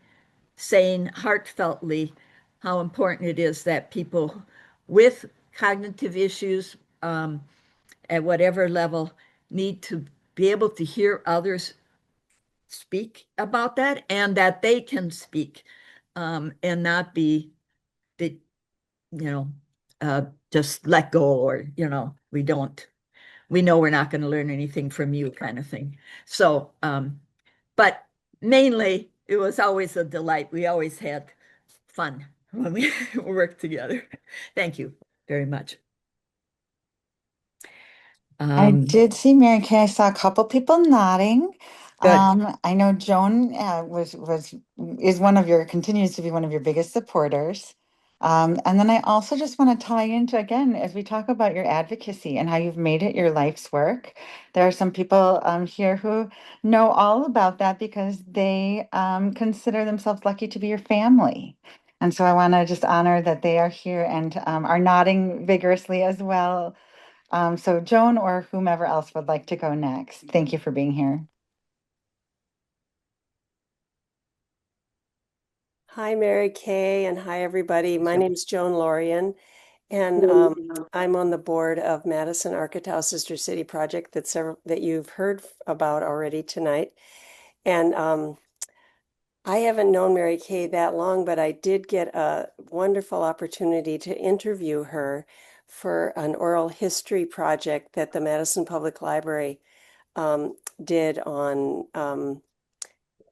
saying heartfeltly how important it is that people with cognitive issues at whatever level need to be able to hear others speak about that, and that they can speak and not be the just let go, or we know we're not going to learn anything from you kind of thing. So but mainly it was always a delight. We always had fun when we worked together. Thank you very much. I did see Mary Kay. I saw a couple people nodding. Good. I know Joan continues to be one of your biggest supporters. And then I also just want to tie into, again, as we talk about your advocacy and how you've made it your life's work. There are some people here who know all about that because they consider themselves lucky to be your family. And so I want to just honor that they are here and are nodding vigorously as well. So Joan or whomever else would like to go next. Thank you for being here. Hi, Mary Kay, and hi, everybody. My name's Joan Lorian, and I'm on the board of Madison Architau Sister City Project that you've heard about already tonight. And I haven't known Mary Kay that long, but I did get a wonderful opportunity to interview her for an oral history project that the Madison Public Library did on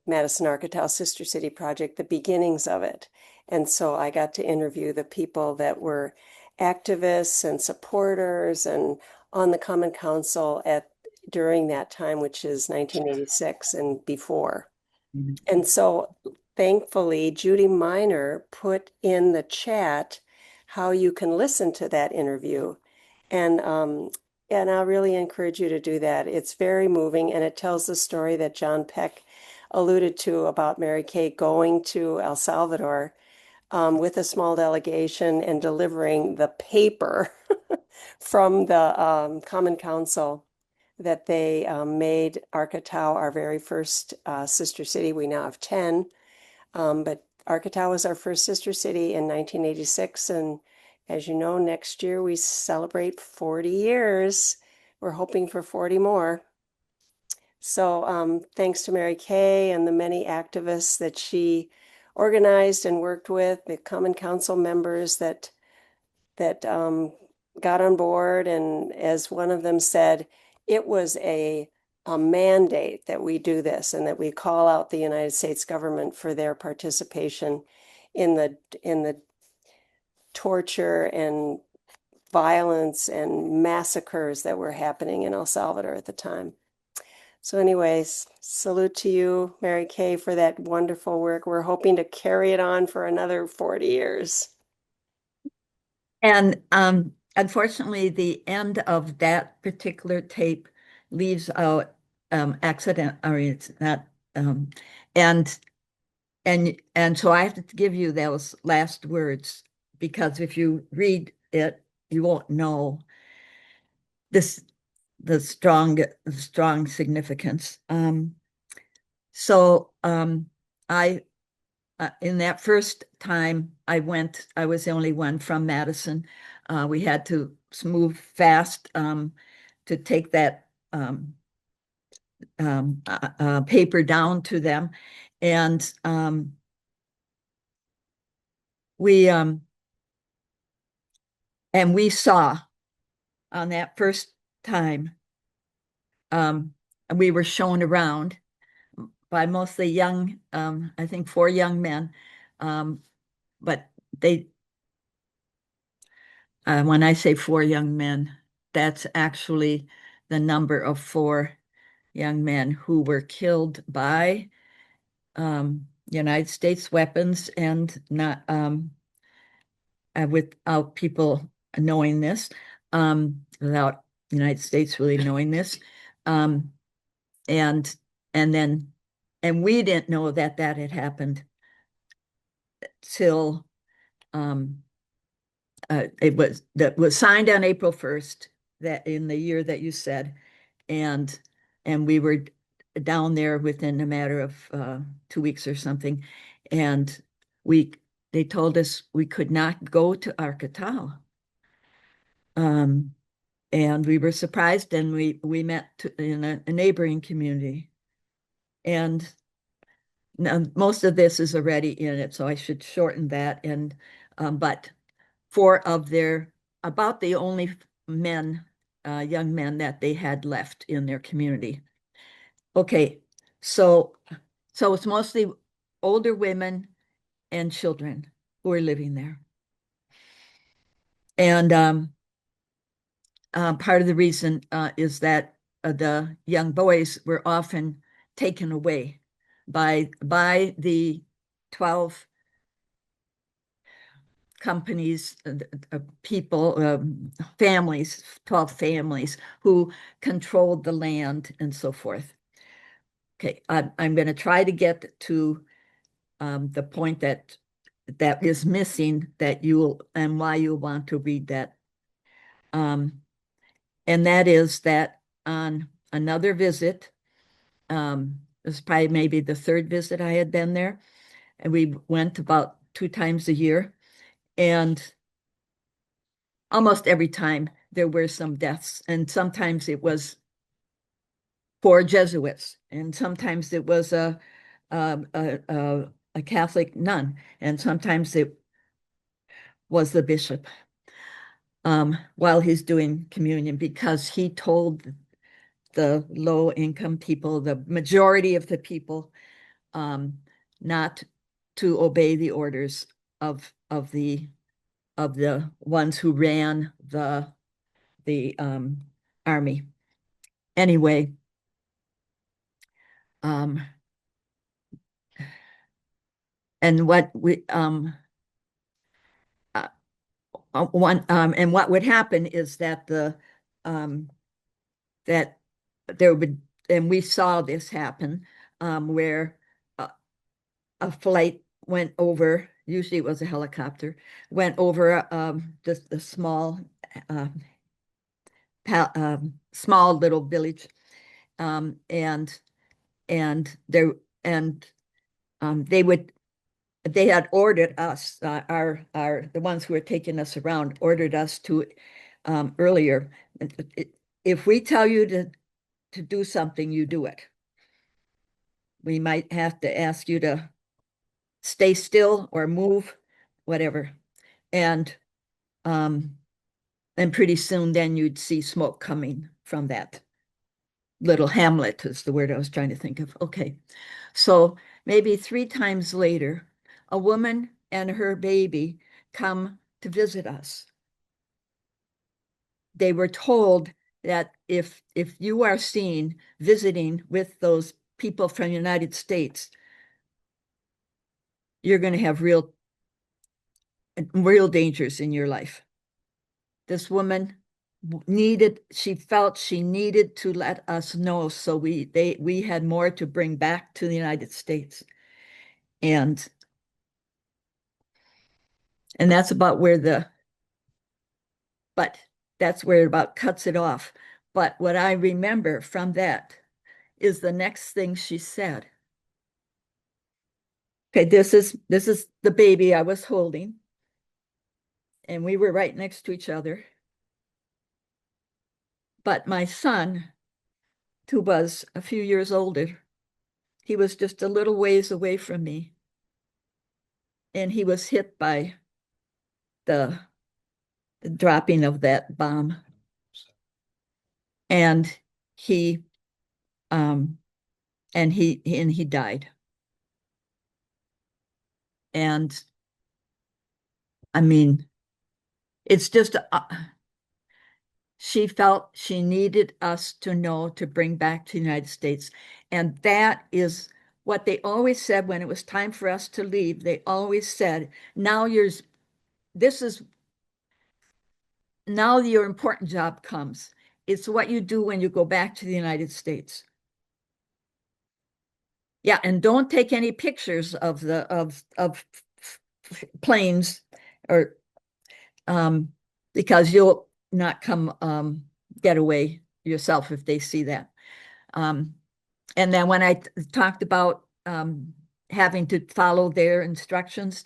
Madison Architau Sister City Project, the beginnings of it. And so I got to interview the people that were activists and supporters and on the Common Council during that time, which is 1986 and before. And so thankfully, Judy Miner put in the chat how you can listen to that interview. And I really encourage you to do that. It's very moving, and it tells the story that John Peck alluded to about Mary Kay going to El Salvador with a small delegation and delivering the paper from the Common Council that they made Architau our very first sister city. We now have 10, but Architau was our first sister city in 1986. And as you know, next year we celebrate 40 years. We're hoping for 40 more. So thanks to Mary Kay and the many activists that she organized and worked with, the Common Council members that got on board. And as one of them said, it was a mandate that we do this and that we call out the United States government for their participation in the torture and violence and massacres that were happening in El Salvador at the time. So anyways, salute to you, Mary Kay, for that wonderful work. We're hoping to carry it on for another 40 years. And unfortunately, the end of that particular tape leaves out accident, or it's not, and so I have to give you those last words, because if you read it, you won't know the strong significance. So I in that first time I went, I was the only one from Madison. We had to move fast to take that paper down to them. And we saw on that first time, and we were shown around by mostly young, I think 4 young men. But they, when I say 4 young men, that's actually the number of 4 young men who were killed by United States weapons, and not without people knowing this, without United States really knowing this, and then we didn't know that had happened till it was signed on April 1st, that in the year that you said, and we were down there within a matter of 2 weeks or something, and they told us we could not go to Arkatal. And we were surprised, and we met in a neighboring community. And now most of this is already in it, so I should shorten that. And but 4 of about the only men, young men that they had left in their community. Okay, so it's mostly older women and children who are living there. And part of the reason is that the young boys were often taken away by the 12 companies, people, families, 12 families who controlled the land and so forth. Okay, I'm going to try to get to the point that is missing, that and why you want to read that. And that is that on another visit, it was probably maybe the 3rd visit I had been there, and we went about 2 times a year, and almost every time there were some deaths, and sometimes it was 4 Jesuits, and sometimes it was a Catholic nun, and sometimes it was the bishop while he's doing communion, because he told the low-income people, the majority of the people, not to obey the orders of the ones who ran the army. Anyway, and what we and what would happen is that that there would, and we saw this happen, where a flight went over, usually it was a helicopter, went over just a small small little village, and they had ordered us, the ones who were taking us around ordered us to earlier, if we tell you to do something, you do it. We might have to ask you to stay still or move, whatever. And pretty soon then you'd see smoke coming from that little hamlet, is the word I was trying to think of. Okay, so maybe 3 times later, a woman and her baby come to visit us. They were told that if you are seen visiting with those people from the United States, you're going to have real dangers in your life. This woman felt she needed to let us know, so we had more to bring back to the United States. And that's about where that's where it about cuts it off. But what I remember from that is the next thing she said. Okay, this is the baby I was holding. And we were right next to each other. But my son, who was a few years older, he was just a little ways away from me. And he was hit by the dropping of that bomb. And he he died. And I mean, it's just she felt she needed us to know to bring back to the United States. And that is what they always said when it was time for us to leave. They always said, now your important job comes. It's what you do when you go back to the United States. Yeah, and don't take any pictures of planes or because you'll not come get away yourself if they see that. And then when I talked about having to follow their instructions,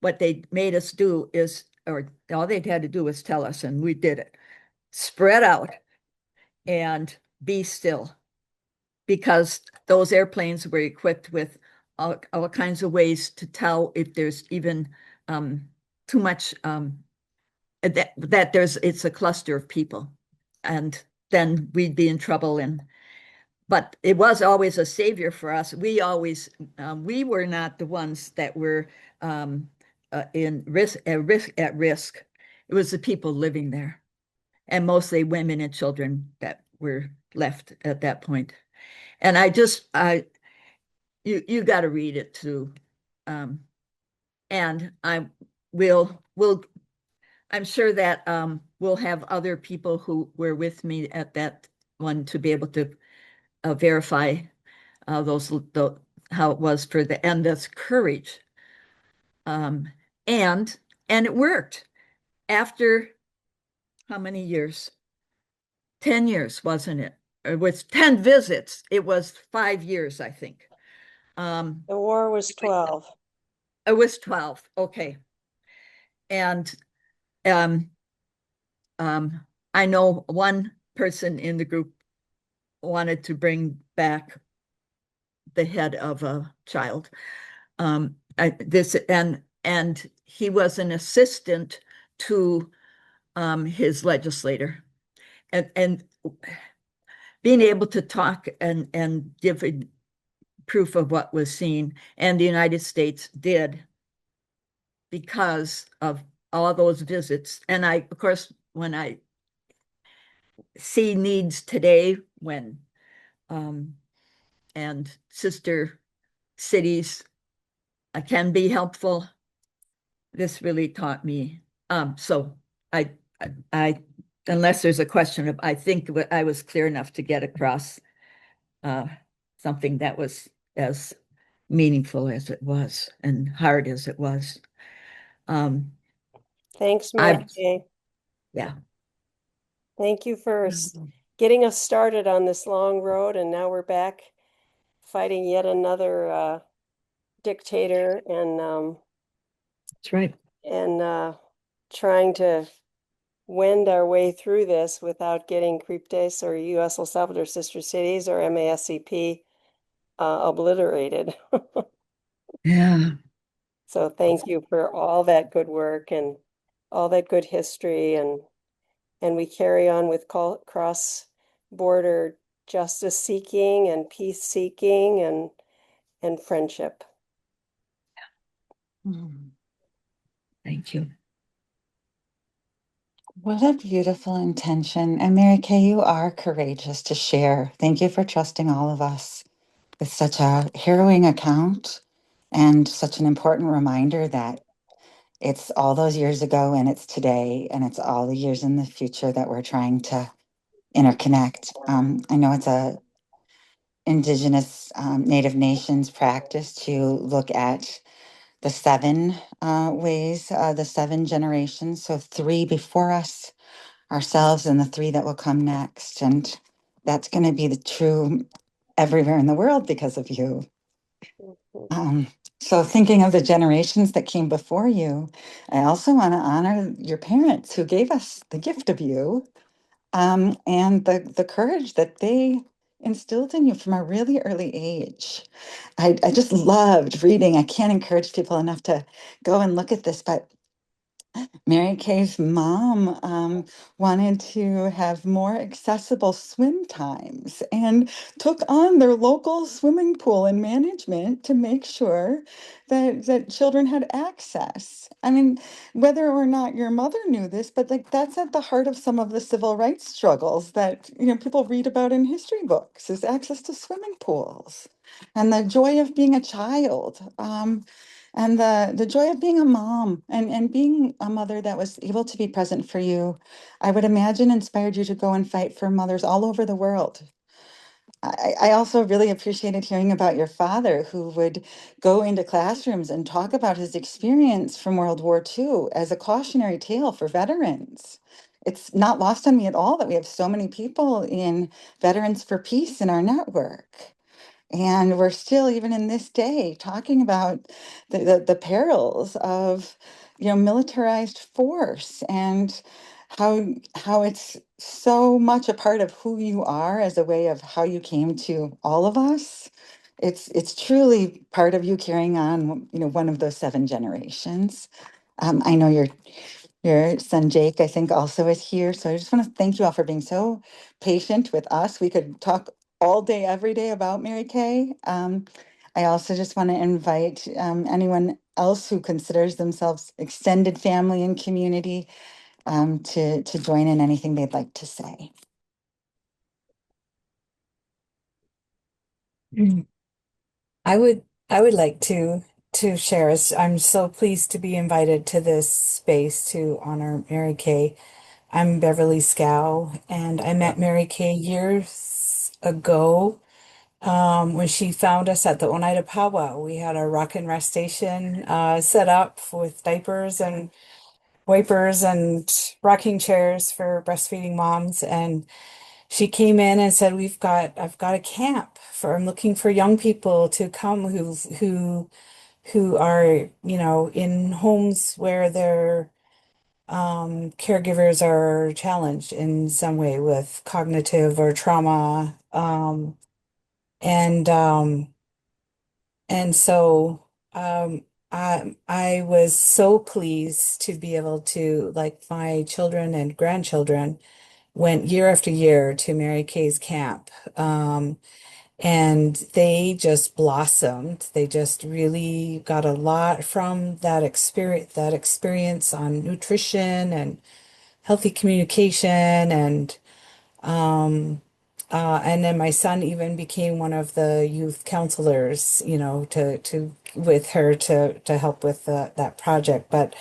what they made us do is, or all they'd had to do was tell us, and we did it. Spread out and be still, because those airplanes were equipped with all kinds of ways to tell if there's even too much it's a cluster of people, and then we'd be in trouble. But it was always a savior for us. We were not the ones that were at risk. It was the people living there, and mostly women and children that were left at that point. And you got to read it too. And I'm sure that we'll have other people who were with me at that one to be able to verify how it was for the end. That's courage. And it worked. After how many years? 10 years, wasn't it? It was 10 visits. It was 5 years, I think. The war was 12. It was 12. Okay. And I know one person in the group wanted to bring back the head of a child. And he was an assistant to his legislator, and being able to talk and give proof of what was seen, and the United States did, because of all those visits. And of course, when I see needs today, and sister cities can be helpful, this really taught me. So I unless there's a question, I think I was clear enough to get across something that was as meaningful as it was and hard as it was. Thanks, Mary Kay. Yeah. Thank you for getting us started on this long road, and now we're back fighting yet another dictator, and that's right. And trying to wend our way through this without getting CRIPTES or U.S. El Salvador Sister Cities or MASCP obliterated. Yeah. So thank you for all that good work and all that good history, and we carry on with cross-border justice seeking and peace seeking and friendship. Thank you. What a beautiful intention. And Mary Kay, you are courageous to share. Thank you for trusting all of us with such a harrowing account and such an important reminder that it's all those years ago and it's today and it's all the years in the future that we're trying to interconnect. I know it's a Indigenous Native Nations practice to look at the 7 ways, the 7 generations. So 3 before us, ourselves, and the 3 that will come next. And that's going to be the true everywhere in the world because of you. So thinking of the generations that came before you, I also want to honor your parents who gave us the gift of you, and the courage that they instilled in you from a really early age. I just loved reading. I can't encourage people enough to go and look at this, but Mary Kay's mom wanted to have more accessible swim times and took on their local swimming pool and management to make sure that children had access. I mean, whether or not your mother knew this, but like that's at the heart of some of the civil rights struggles that people read about in history books is access to swimming pools and the joy of being a child. And the joy of being a mom and being a mother that was able to be present for you, I would imagine inspired you to go and fight for mothers all over the world. I also really appreciated hearing about your father who would go into classrooms and talk about his experience from World War II as a cautionary tale for veterans. It's not lost on me at all that we have so many people in Veterans for Peace in our network. And we're still, even in this day, talking about the perils of, militarized force and how it's so much a part of who you are as a way of how you came to all of us. It's truly part of you carrying on, one of those 7 generations. I know your son Jake, I think, also is here. So I just want to thank you all for being so patient with us. We could talk all day, every day about Mary Kay. I also just want to invite anyone else who considers themselves extended family and community to join in anything they'd like to say. I would like to share. I'm so pleased to be invited to this space to honor Mary Kay. I'm Beverly Scow, and I met Mary Kay years ago when she found us at the Oneida Powwow. We had a rock and rest station set up with diapers and wipers and rocking chairs for breastfeeding moms, and she came in and said, I've got a camp I'm looking for young people to come who are, in homes where their caregivers are challenged in some way with cognitive or trauma. And and so I was so pleased to be able to, like my children and grandchildren, went year after year to Mary Kay's camp. And they just blossomed. They just really got a lot from that experience on nutrition and healthy communication and then my son even became one of the youth counselors, to with her to help with that project. But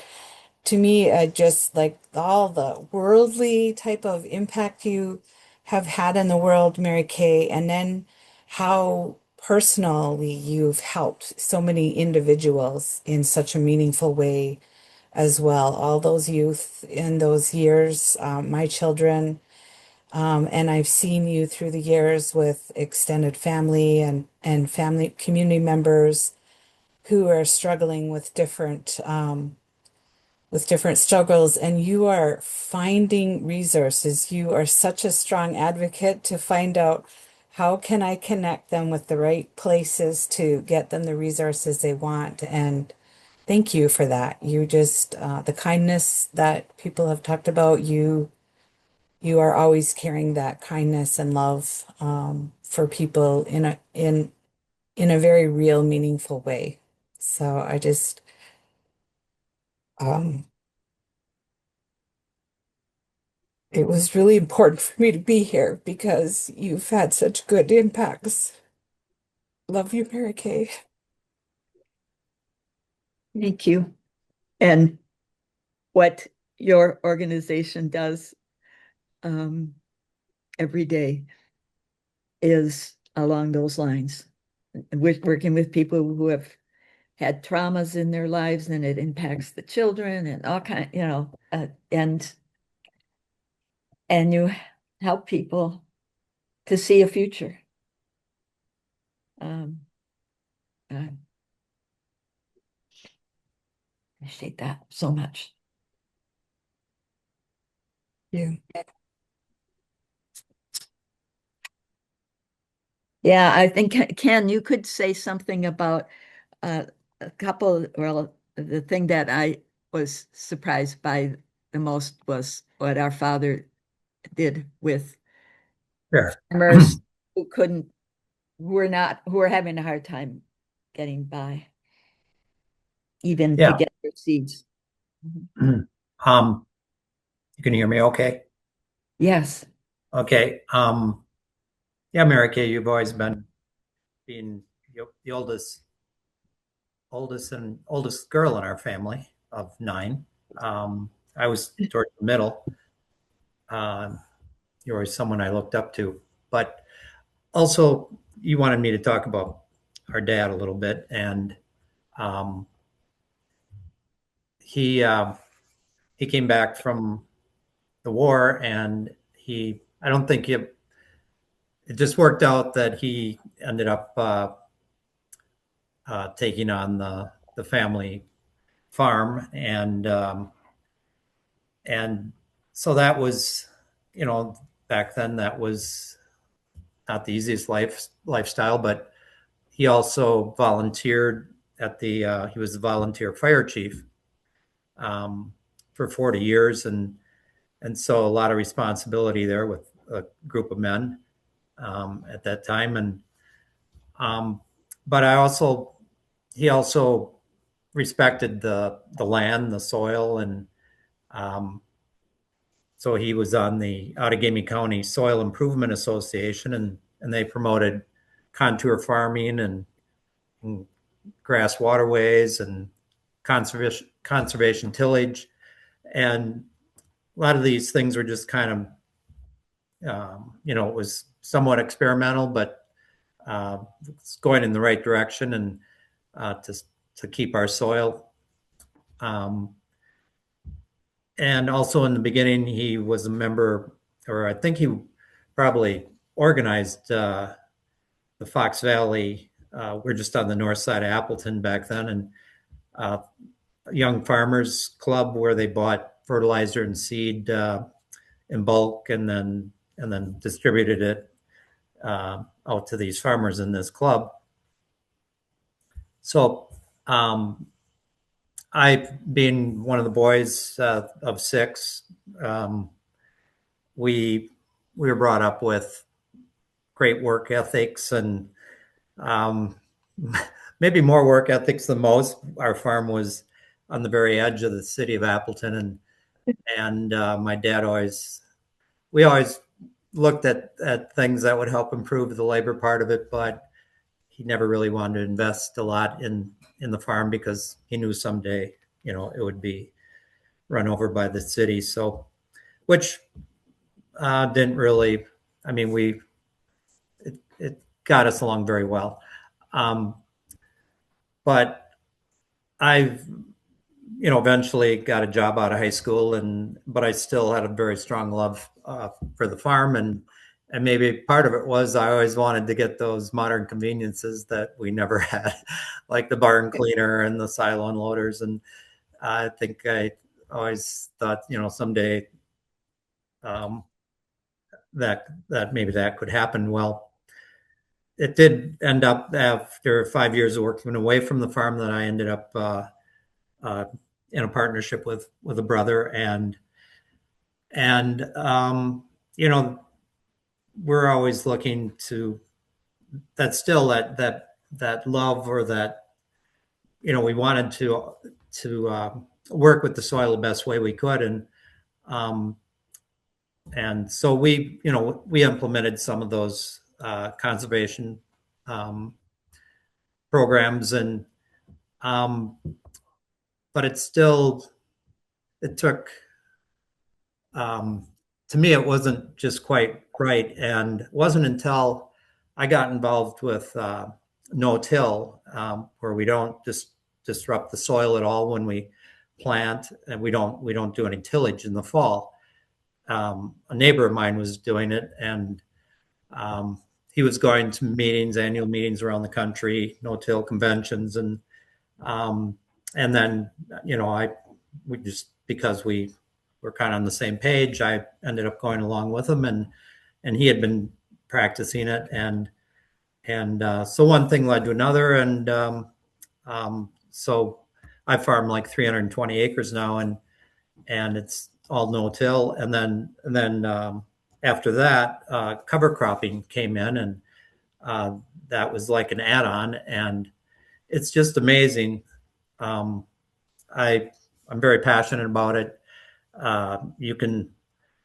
to me, just like all the worldly type of impact you have had in the world, Mary Kay, and then how personally you've helped so many individuals in such a meaningful way as well. All those youth in those years, my children, and I've seen you through the years with extended family and family community members who are struggling with different struggles, and you are finding resources. You are such a strong advocate to find out how can I connect them with the right places to get them the resources they want. And thank you for that. You just the kindness that people have talked about, you are always carrying that kindness and love for people in a very real, meaningful way. So I just um, it was really important for me to be here because you've had such good impacts. Love you, Mary Kay. Thank you. And what your organization does every day is along those lines. Working with people who have had traumas in their lives, and it impacts the children and all kind, and you help people to see a future. Appreciate that so much. Yeah. Yeah, I think Ken, you could say something about a couple, well, the thing that I was surprised by the most was what our father did with Sure. farmers who couldn't, who were having a hard time getting by, even to Yeah. get their seeds. You can hear me okay? Yes. Okay. Yeah, Mary Kay, you've always been being the oldest girl in our family of 9. I was towards the middle. You're always someone I looked up to, but also you wanted me to talk about our dad a little bit, and um, he came back from the war, and I don't think it just worked out that he ended up taking on the family farm, and so that was, back then that was not the easiest lifestyle, but he also volunteered he was the volunteer fire chief for 40 years, and so a lot of responsibility there with a group of men at that time, and but he also respected the land, the soil, and so he was on the Outagamie County Soil Improvement Association, and they promoted contour farming and grass waterways and conservation tillage, and a lot of these things were just kind of it was somewhat experimental, but it's going in the right direction, and to keep our soil. And also in the beginning, he was a member, or I think he probably organized the Fox Valley. We're just on the north side of Appleton back then, and Young Farmers Club, where they bought fertilizer and seed in bulk, and then distributed it out to these farmers in this club. So I, being one of the boys of 6, we were brought up with great work ethics, and maybe more work ethics than most. Our farm was on the very edge of the city of Appleton, and my dad we always looked at things that would help improve the labor part of it, but he never really wanted to invest a lot in the farm because he knew someday, it would be run over by the city. So, which didn't really, I mean, it got us along very well. But I've, eventually got a job out of high school, but I still had a very strong love for the farm, and maybe part of it was I always wanted to get those modern conveniences that we never had, like the barn cleaner and the silo unloaders. And I think I always thought, someday that maybe that could happen. Well, it did end up after 5 years of working away from the farm that I ended up in a partnership with a brother, and we're always looking to that still that love, or that we wanted to work with the soil the best way we could, and so we implemented some of those conservation programs, and but it took, to me, it wasn't just quite right. And it wasn't until I got involved with no-till, where we don't just disrupt the soil at all when we plant, and we don't do any tillage in the fall. A neighbor of mine was doing it, and he was going to annual meetings around the country, no-till conventions, and and then, you know, we just, because we were kind of on the same page, I ended up going along with him, and he had been practicing it. And so one thing led to another. And so I farm like 320 acres now, and it's all no-till. And then after that, cover cropping came in, and that was like an add-on, and it's just amazing. I'm very passionate about it.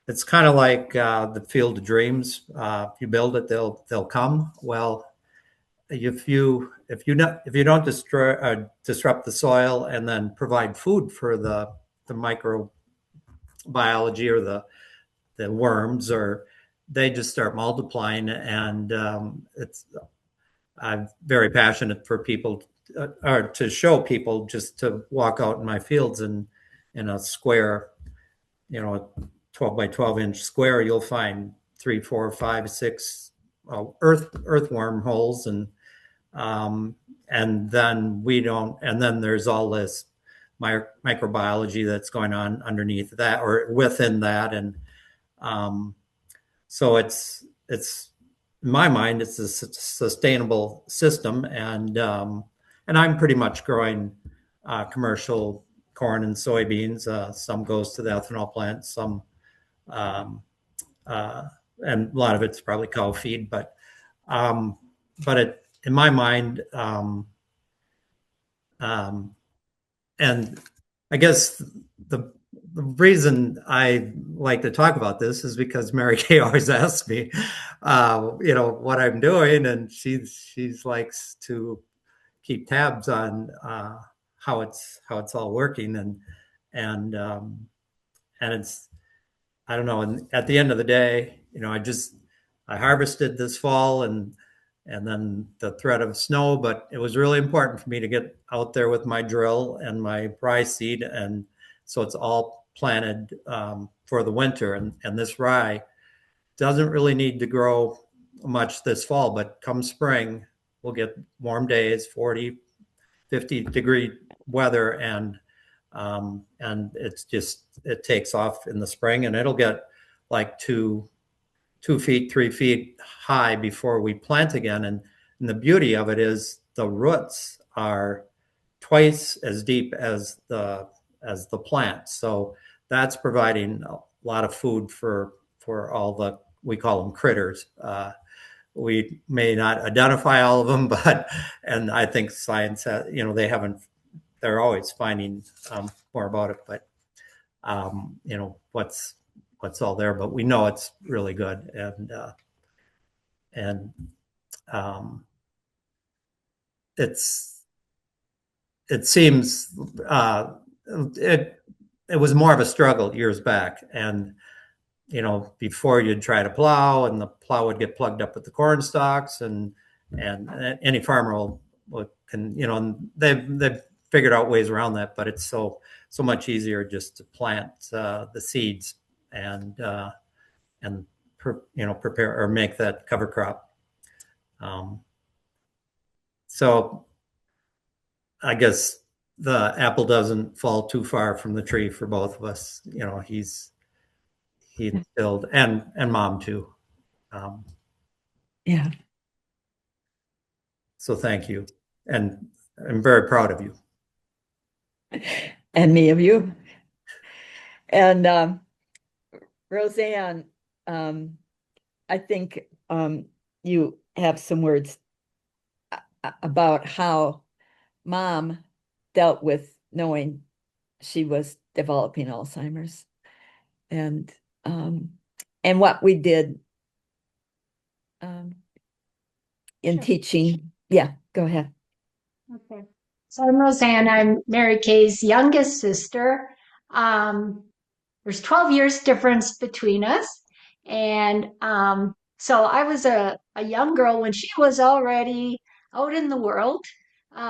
It's kind of like the field of dreams. If you build it, they'll come. Well, if you don't disrupt the soil and then provide food for the microbiology or the worms, or they just start multiplying. And I'm very passionate for people, or to show people, just to walk out in my fields and in a square, you know, 12 by 12 inch square, you'll find 3, 4, 5, 6 earthworm holes, and then and then there's all this microbiology that's going on underneath that or within that. And so it's in my mind, it's a sustainable system. And I'm pretty much growing commercial corn and soybeans. Some goes to the ethanol plant, some and a lot of it's probably cow feed, but in my mind, and I guess the reason I like to talk about this is because Mary Kay always asks me, you know, what I'm doing, and she's likes to keep tabs on how it's all working, and it's, I don't know. And at the end of the day, you know, I harvested this fall, and then the threat of snow, but it was really important for me to get out there with my drill and my rye seed. And so it's all planted for the winter. And this rye doesn't really need to grow much this fall, but come spring, we'll get warm days, 40, 50 degree weather. And it's just, it takes off in the spring, and it'll get like 2 feet, 3 feet high before we plant again. And the beauty of it is the roots are twice as deep as the plant. So that's providing a lot of food for all the, we call them critters. We may not identify all of them, and I think science, you know, they're always finding more about it, but you know, what's all there, but we know it's really good. And it seems it was more of a struggle years back. And, you know, before you'd try to plow, and the plow would get plugged up with the corn stalks, and any farmer can, you know, they've figured out ways around that, but it's so much easier just to plant the seeds and prepare or make that cover crop. So I guess the apple doesn't fall too far from the tree for both of us. You know, he instilled, and mom too. Yeah. So thank you. And I'm very proud of you. And me of you. And Roseanne, I think you have some words about how mom dealt with knowing she was developing Alzheimer's, and what we did in Sure. teaching. Yeah, go ahead. Okay. So I'm Roseanne. I'm Mary Kay's youngest sister. There's 12 years difference between us. And so I was a young girl when she was already out in the world. You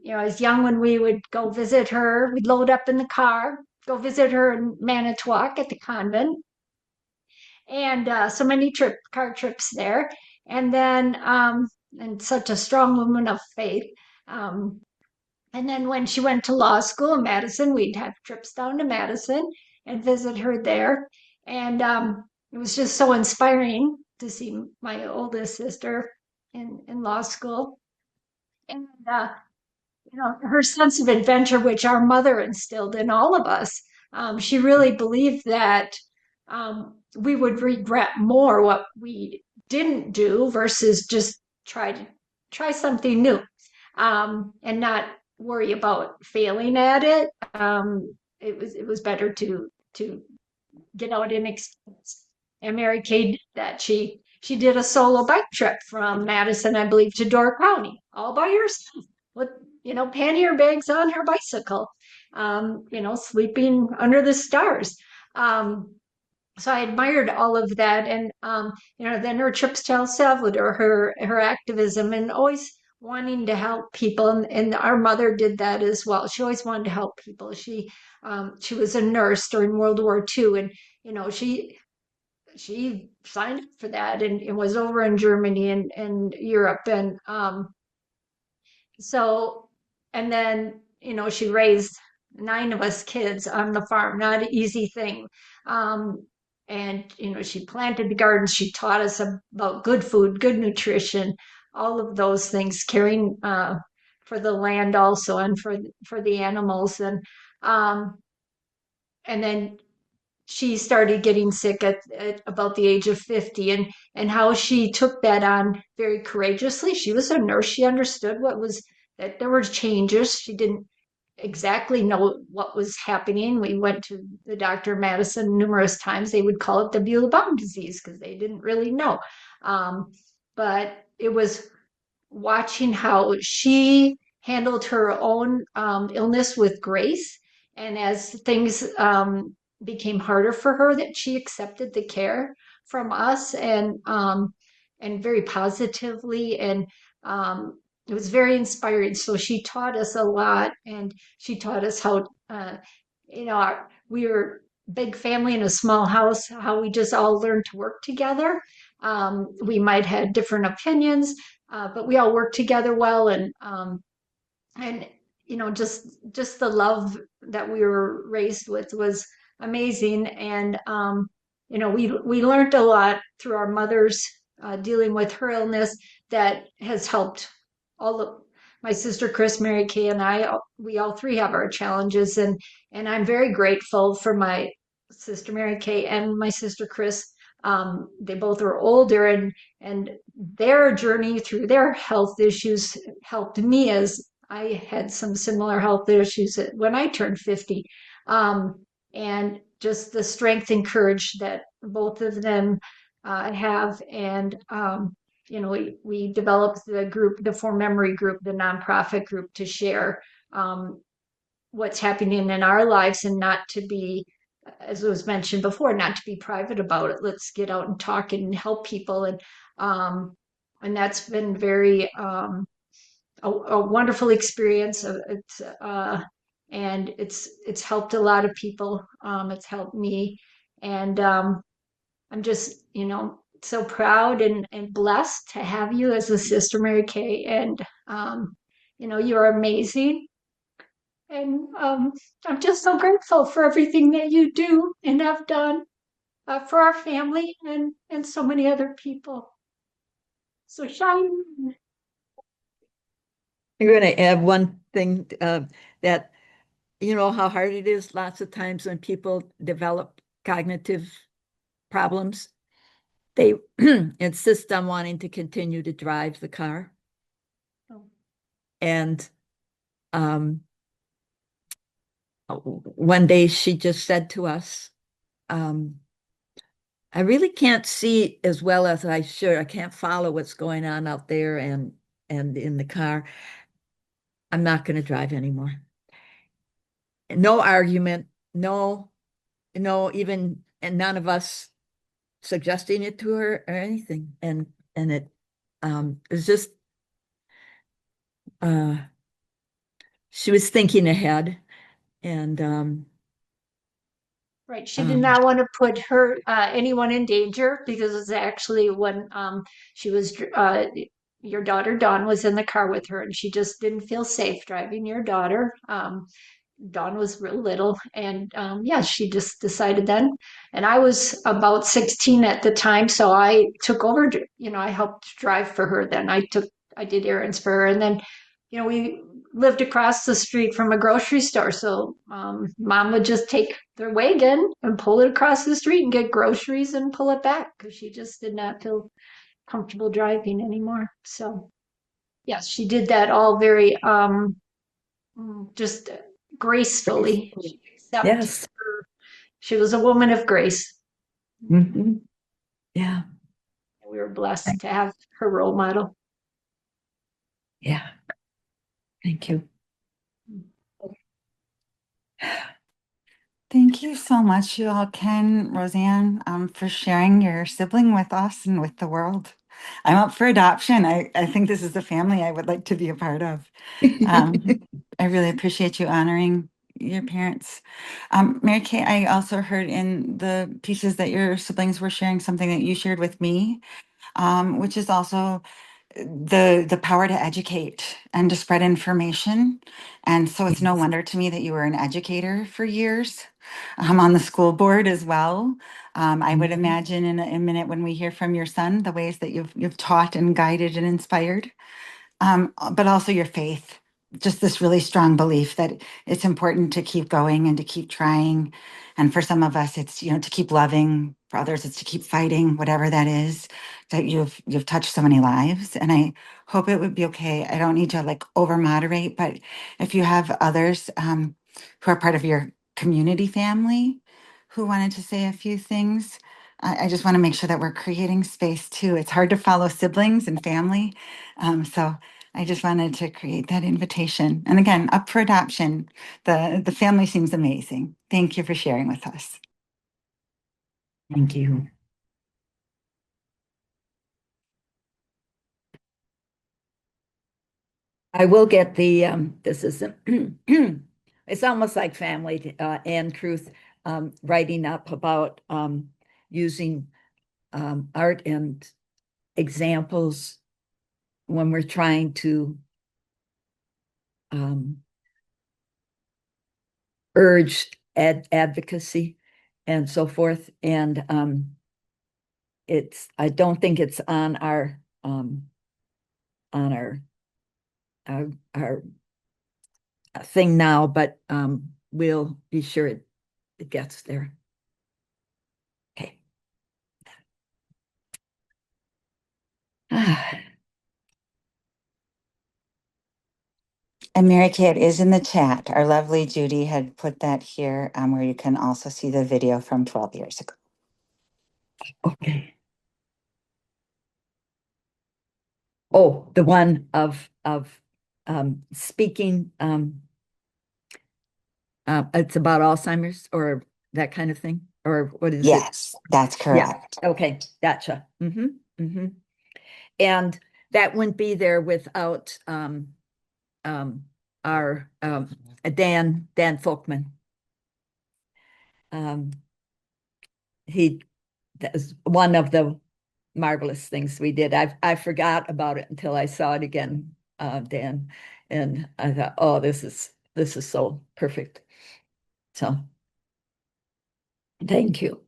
know, I was young when we would go visit her. We'd load up in the car, go visit her in Manitowoc at the convent. And so many car trips there. And then, and such a strong woman of faith. And then when she went to law school in Madison, we'd have trips down to Madison and visit her there. And it was just so inspiring to see my oldest sister in law school. And, her sense of adventure, which our mother instilled in all of us. She really believed that we would regret more what we didn't do versus just try something new, and not worry about failing at it. It was better to get out and experience. And Mary Kay did that. She did a solo bike trip from Madison, I believe, to Door County, all by herself, with pannier bags on her bicycle, sleeping under the stars. So I admired all of that, and then her trips to El Salvador, her activism, and always wanting to help people, and our mother did that as well. She always wanted to help people. She was a nurse during World War II, and she signed up for that, and it was over in Germany and Europe, and so, and then she raised 9 of us kids on the farm, not an easy thing. And she planted the gardens. She taught us about good food, good nutrition, all of those things, caring for the land also, and for the animals. And then she started getting sick at about the age of 50, and how she took that on very courageously. She was a nurse. She understood that there were changes. She didn't exactly know what was happening. We went to the Dr. Madison numerous times. They would call it the Beulah Bound disease because they didn't really know. But it was watching how she handled her own illness with grace. And as things became harder for her, that she accepted the care from us, and very positively, and it was very inspiring. So she taught us a lot, and she taught us how we were a big family in a small house, how we just all learned to work together. We might have different opinions, but we all worked together well, and just the love that we were raised with was amazing. And we learned a lot through our mothers dealing with her illness that has helped my sister Chris, Mary Kay, and I. We all 3 have our challenges, and I'm very grateful for my sister Mary Kay and my sister Chris. They both are older, and their journey through their health issues helped me, as I had some similar health issues when I turned 50. And just the strength and courage that both of them have. And, we developed the group, the For Memory group, the nonprofit group, to share what's happening in our lives, and not to be, as was mentioned before, not to be private about it. Let's get out and talk and help people. And that's been very a wonderful experience. And it's helped a lot of people. It's helped me, and I'm just so proud and blessed to have you as a sister, Mary Kay. And you're amazing, and I'm just so grateful for everything that you do and have done for our family and so many other people. So shine. I'm going to add one thing, that how hard it is lots of times when people develop cognitive problems. They insist on wanting to continue to drive the car. Oh. And one day she just said to us, I really can't see as well as I should. I can't follow what's going on out there and in the car. I'm not going to drive anymore. No argument, no, even, and none of us suggesting it to her or anything. And it was just, she was thinking ahead, and right. She did not want to put anyone in danger, because it's actually when she was your daughter Dawn was in the car with her, and she just didn't feel safe driving your daughter. Dawn was real little, and yeah, she just decided then. And I was about 16 at the time, so I took over. I helped drive for her. Then I did errands for her, and then, we lived across the street from a grocery store, so Mom would just take their wagon and pull it across the street and get groceries and pull it back because she just did not feel comfortable driving anymore. So yes, she did that all very just gracefully. She Yes. she was a woman of grace. Mhm. Yeah. We were blessed to have her role model. Yeah. Thank you. Thank you so much, you all, Ken, Roseanne, for sharing your sibling with us and with the world. I'm up for adoption. I think this is the family I would like to be a part of. I really appreciate you honoring your parents. Mary Kay, I also heard in the pieces that your siblings were sharing something that you shared with me, which is also the power to educate and to spread information. And so it's no wonder to me that you were an educator for years, on the school board as well. I would imagine in a minute when we hear from your son, the ways that you've taught and guided and inspired, but also your faith, just this really strong belief that it's important to keep going and to keep trying. And for some of us, it's, to keep loving. For others, it's to keep fighting, whatever that is, that you've touched so many lives. And I hope it would be okay. I don't need to like over moderate, but if you have others who are part of your community family who wanted to say a few things, I just want to make sure that we're creating space too. It's hard to follow siblings and family. So I just wanted to create that invitation. And again, up for adoption. The family seems amazing. Thank you for sharing with us. Thank you. I will get the, this is, it's almost like family, Ann Truth, writing up about using art and examples when we're trying to urge advocacy and so forth. And I don't think it's on our thing now, but we'll be sure it gets there. Okay. And Mary Kay, it is in the chat. Our lovely Judy had put that here, where you can also see the video from 12 years ago. Okay. Oh, the one of speaking, it's about Alzheimer's or that kind of thing, or what is it? Yes, that's correct. Yeah. Okay, gotcha. And that wouldn't be there without our Dan Folkman. That's one of the marvelous things we did. I forgot about it until I saw it again, Dan, and I thought, oh, this is so perfect. So thank you.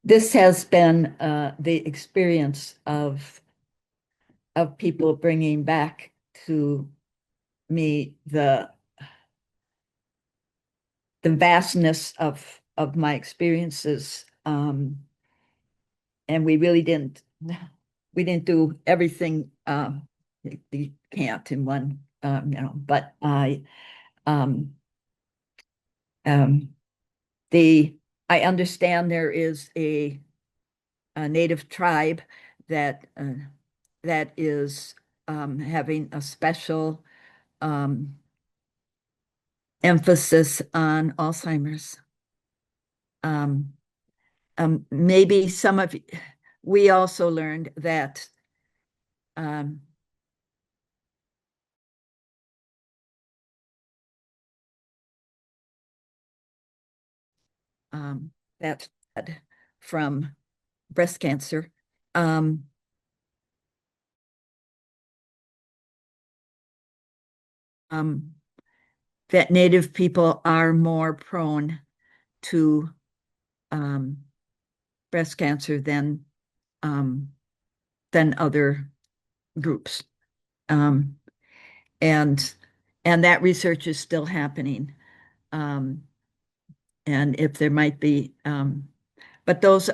This has been the experience of people bringing back to me the vastness of my experiences, and we really didn't do everything. You can't in one, but I understand there is a native tribe that is having a special emphasis on Alzheimer's. Maybe we also learned that that from breast cancer. Um, that Native people are more prone to breast cancer than other groups. And that research is still happening. And if there might be, but those,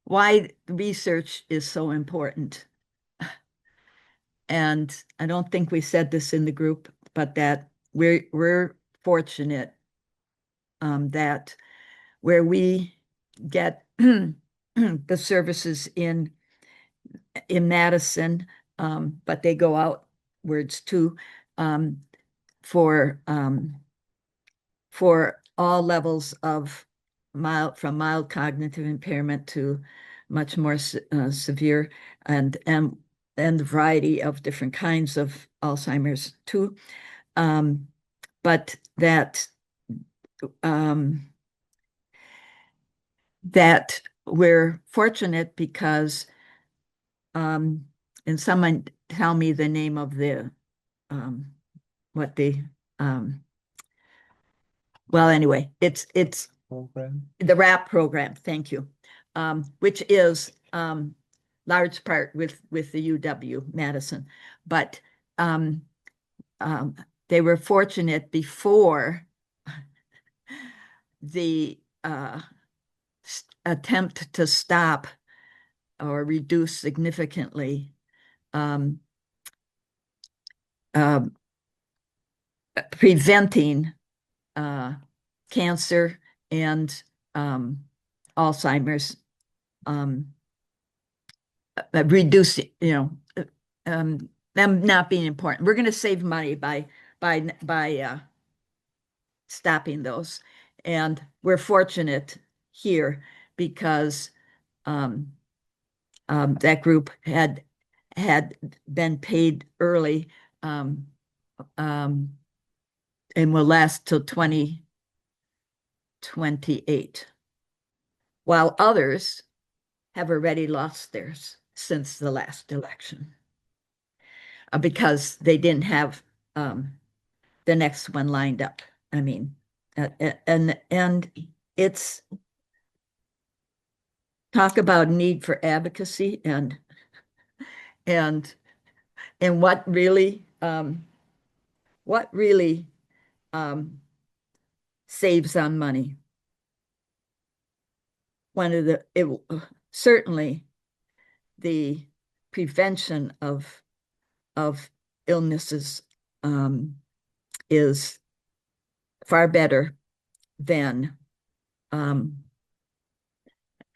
why research is so important. And I don't think we said this in the group, but that we're fortunate that where we get the services in Madison, but they go outwards too, for all levels of from mild cognitive impairment to much more severe, and the variety of different kinds of Alzheimer's too. But that that we're fortunate because, and someone tell me the name of the well, anyway, it's Program. the RAP program. Thank you, which is large part with the UW Madison, but they were fortunate before the attempt to stop or reduce significantly preventing cancer and Alzheimer's, reducing, them not being important. We're going to save money by stopping those, and we're fortunate here because that group had been paid early, and will last till 2028, while others have already lost theirs since the last election, because they didn't have the next one lined up. I mean, and it's talk about need for advocacy and what really saves on money. Certainly the prevention of illnesses is far better than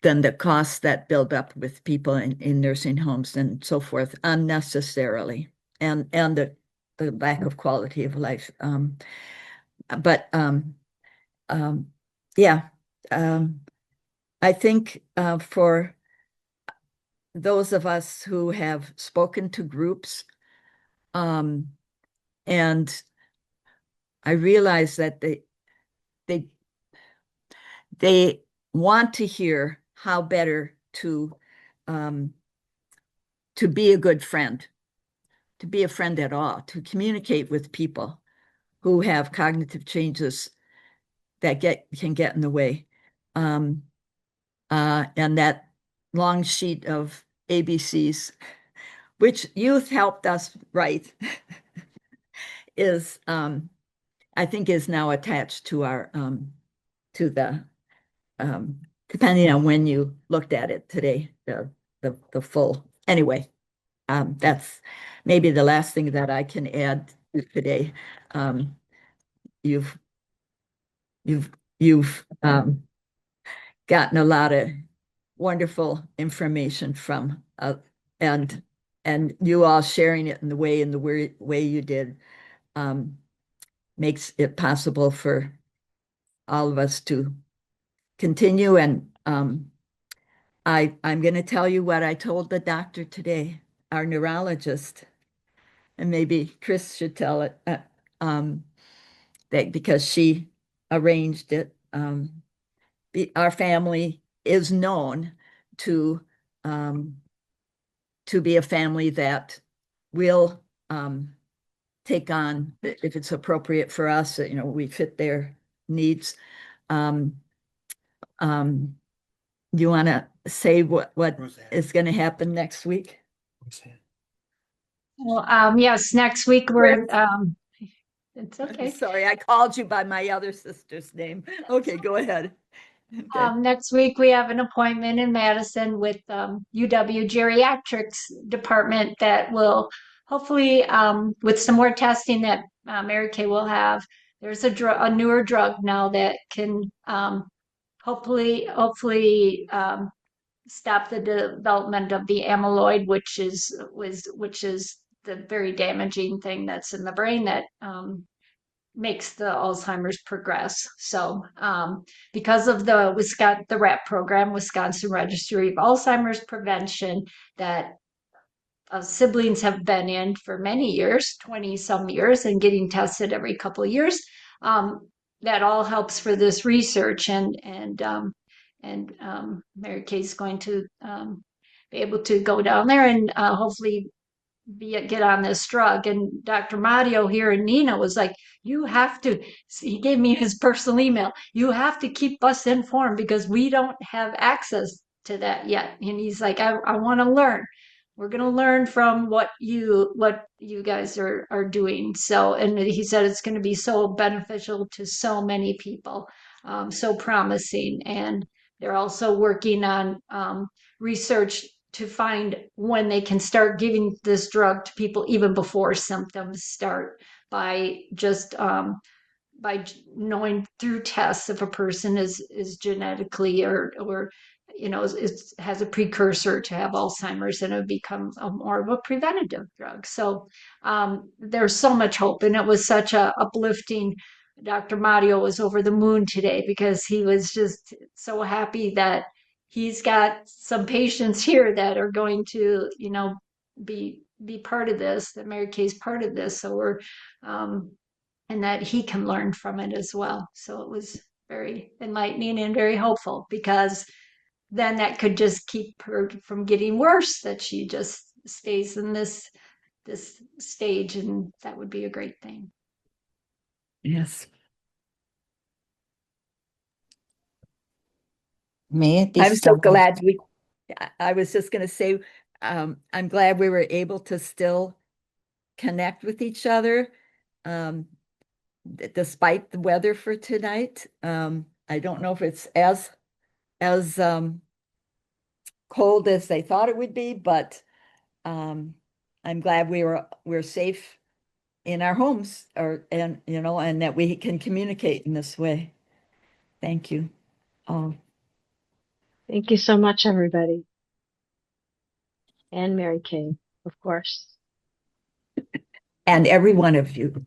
the costs that build up with people in nursing homes and so forth unnecessarily, and the lack of quality of life. Yeah, I think for those of us who have spoken to groups, and I realize that they want to hear how better to be a good friend, to be a friend at all, to communicate with people who have cognitive changes that can get in the way. And that long sheet of ABCs, which youth helped us write, is I think is now attached to our to the depending on when you looked at it today, the full. Anyway, that's maybe the last thing that I can add today. You've gotten a lot of wonderful information from and you all sharing it in the way you did makes it possible for all of us to continue. And I'm going to tell you what I told the doctor today, our neurologist, and maybe Chris should tell it. that because she arranged it. Our family is known to be a family that will take on, if it's appropriate for us, we fit their needs. You want to say what is going to happen next week? Well, yes, next week we're, it's okay. Sorry, I called you by my other sister's name. Okay, go ahead. Okay. Next week we have an appointment in Madison with UW Geriatrics Department that will hopefully, with some more testing that Mary Kay will have, there's a newer drug now that can hopefully stop the development of the amyloid, which is the very damaging thing that's in the brain that makes the Alzheimer's progress. So because of the RAP program, Wisconsin Registry of Alzheimer's Prevention, that siblings have been in for many years, 20 some years, and getting tested every couple of years, that all helps for this research. And Mary Kay's going to be able to go down there and hopefully get on this drug. And Dr. Mario here in Neenah was like, you have to, he gave me his personal email, you have to keep us informed because we don't have access to that yet. And he's like, I want to learn. We're going to learn from what you guys are doing. So, and he said it's going to be so beneficial to so many people, so promising. And they're also working on research to find when they can start giving this drug to people even before symptoms start, by just by knowing through tests if a person is genetically or has a precursor to have Alzheimer's, and it would become more of a preventative drug. So there's so much hope, and it was such a uplifting. Dr. Mario was over the moon today because he was just so happy that he's got some patients here that are going to, be part of this, that Mary Kay's part of this. So we're, and that he can learn from it as well. So it was very enlightening and very hopeful, because then that could just keep her from getting worse, that she just stays in this stage, and that would be a great thing. Yes. May it be I'm so so. glad I was just going to say, I'm glad we were able to still connect with each other, despite the weather for tonight. I don't know if it's as cold as they thought it would be, but I'm glad we're safe in our homes, and that we can communicate in this way. Thank you. Thank you so much, everybody. And Mary Kay, of course. And every one of you.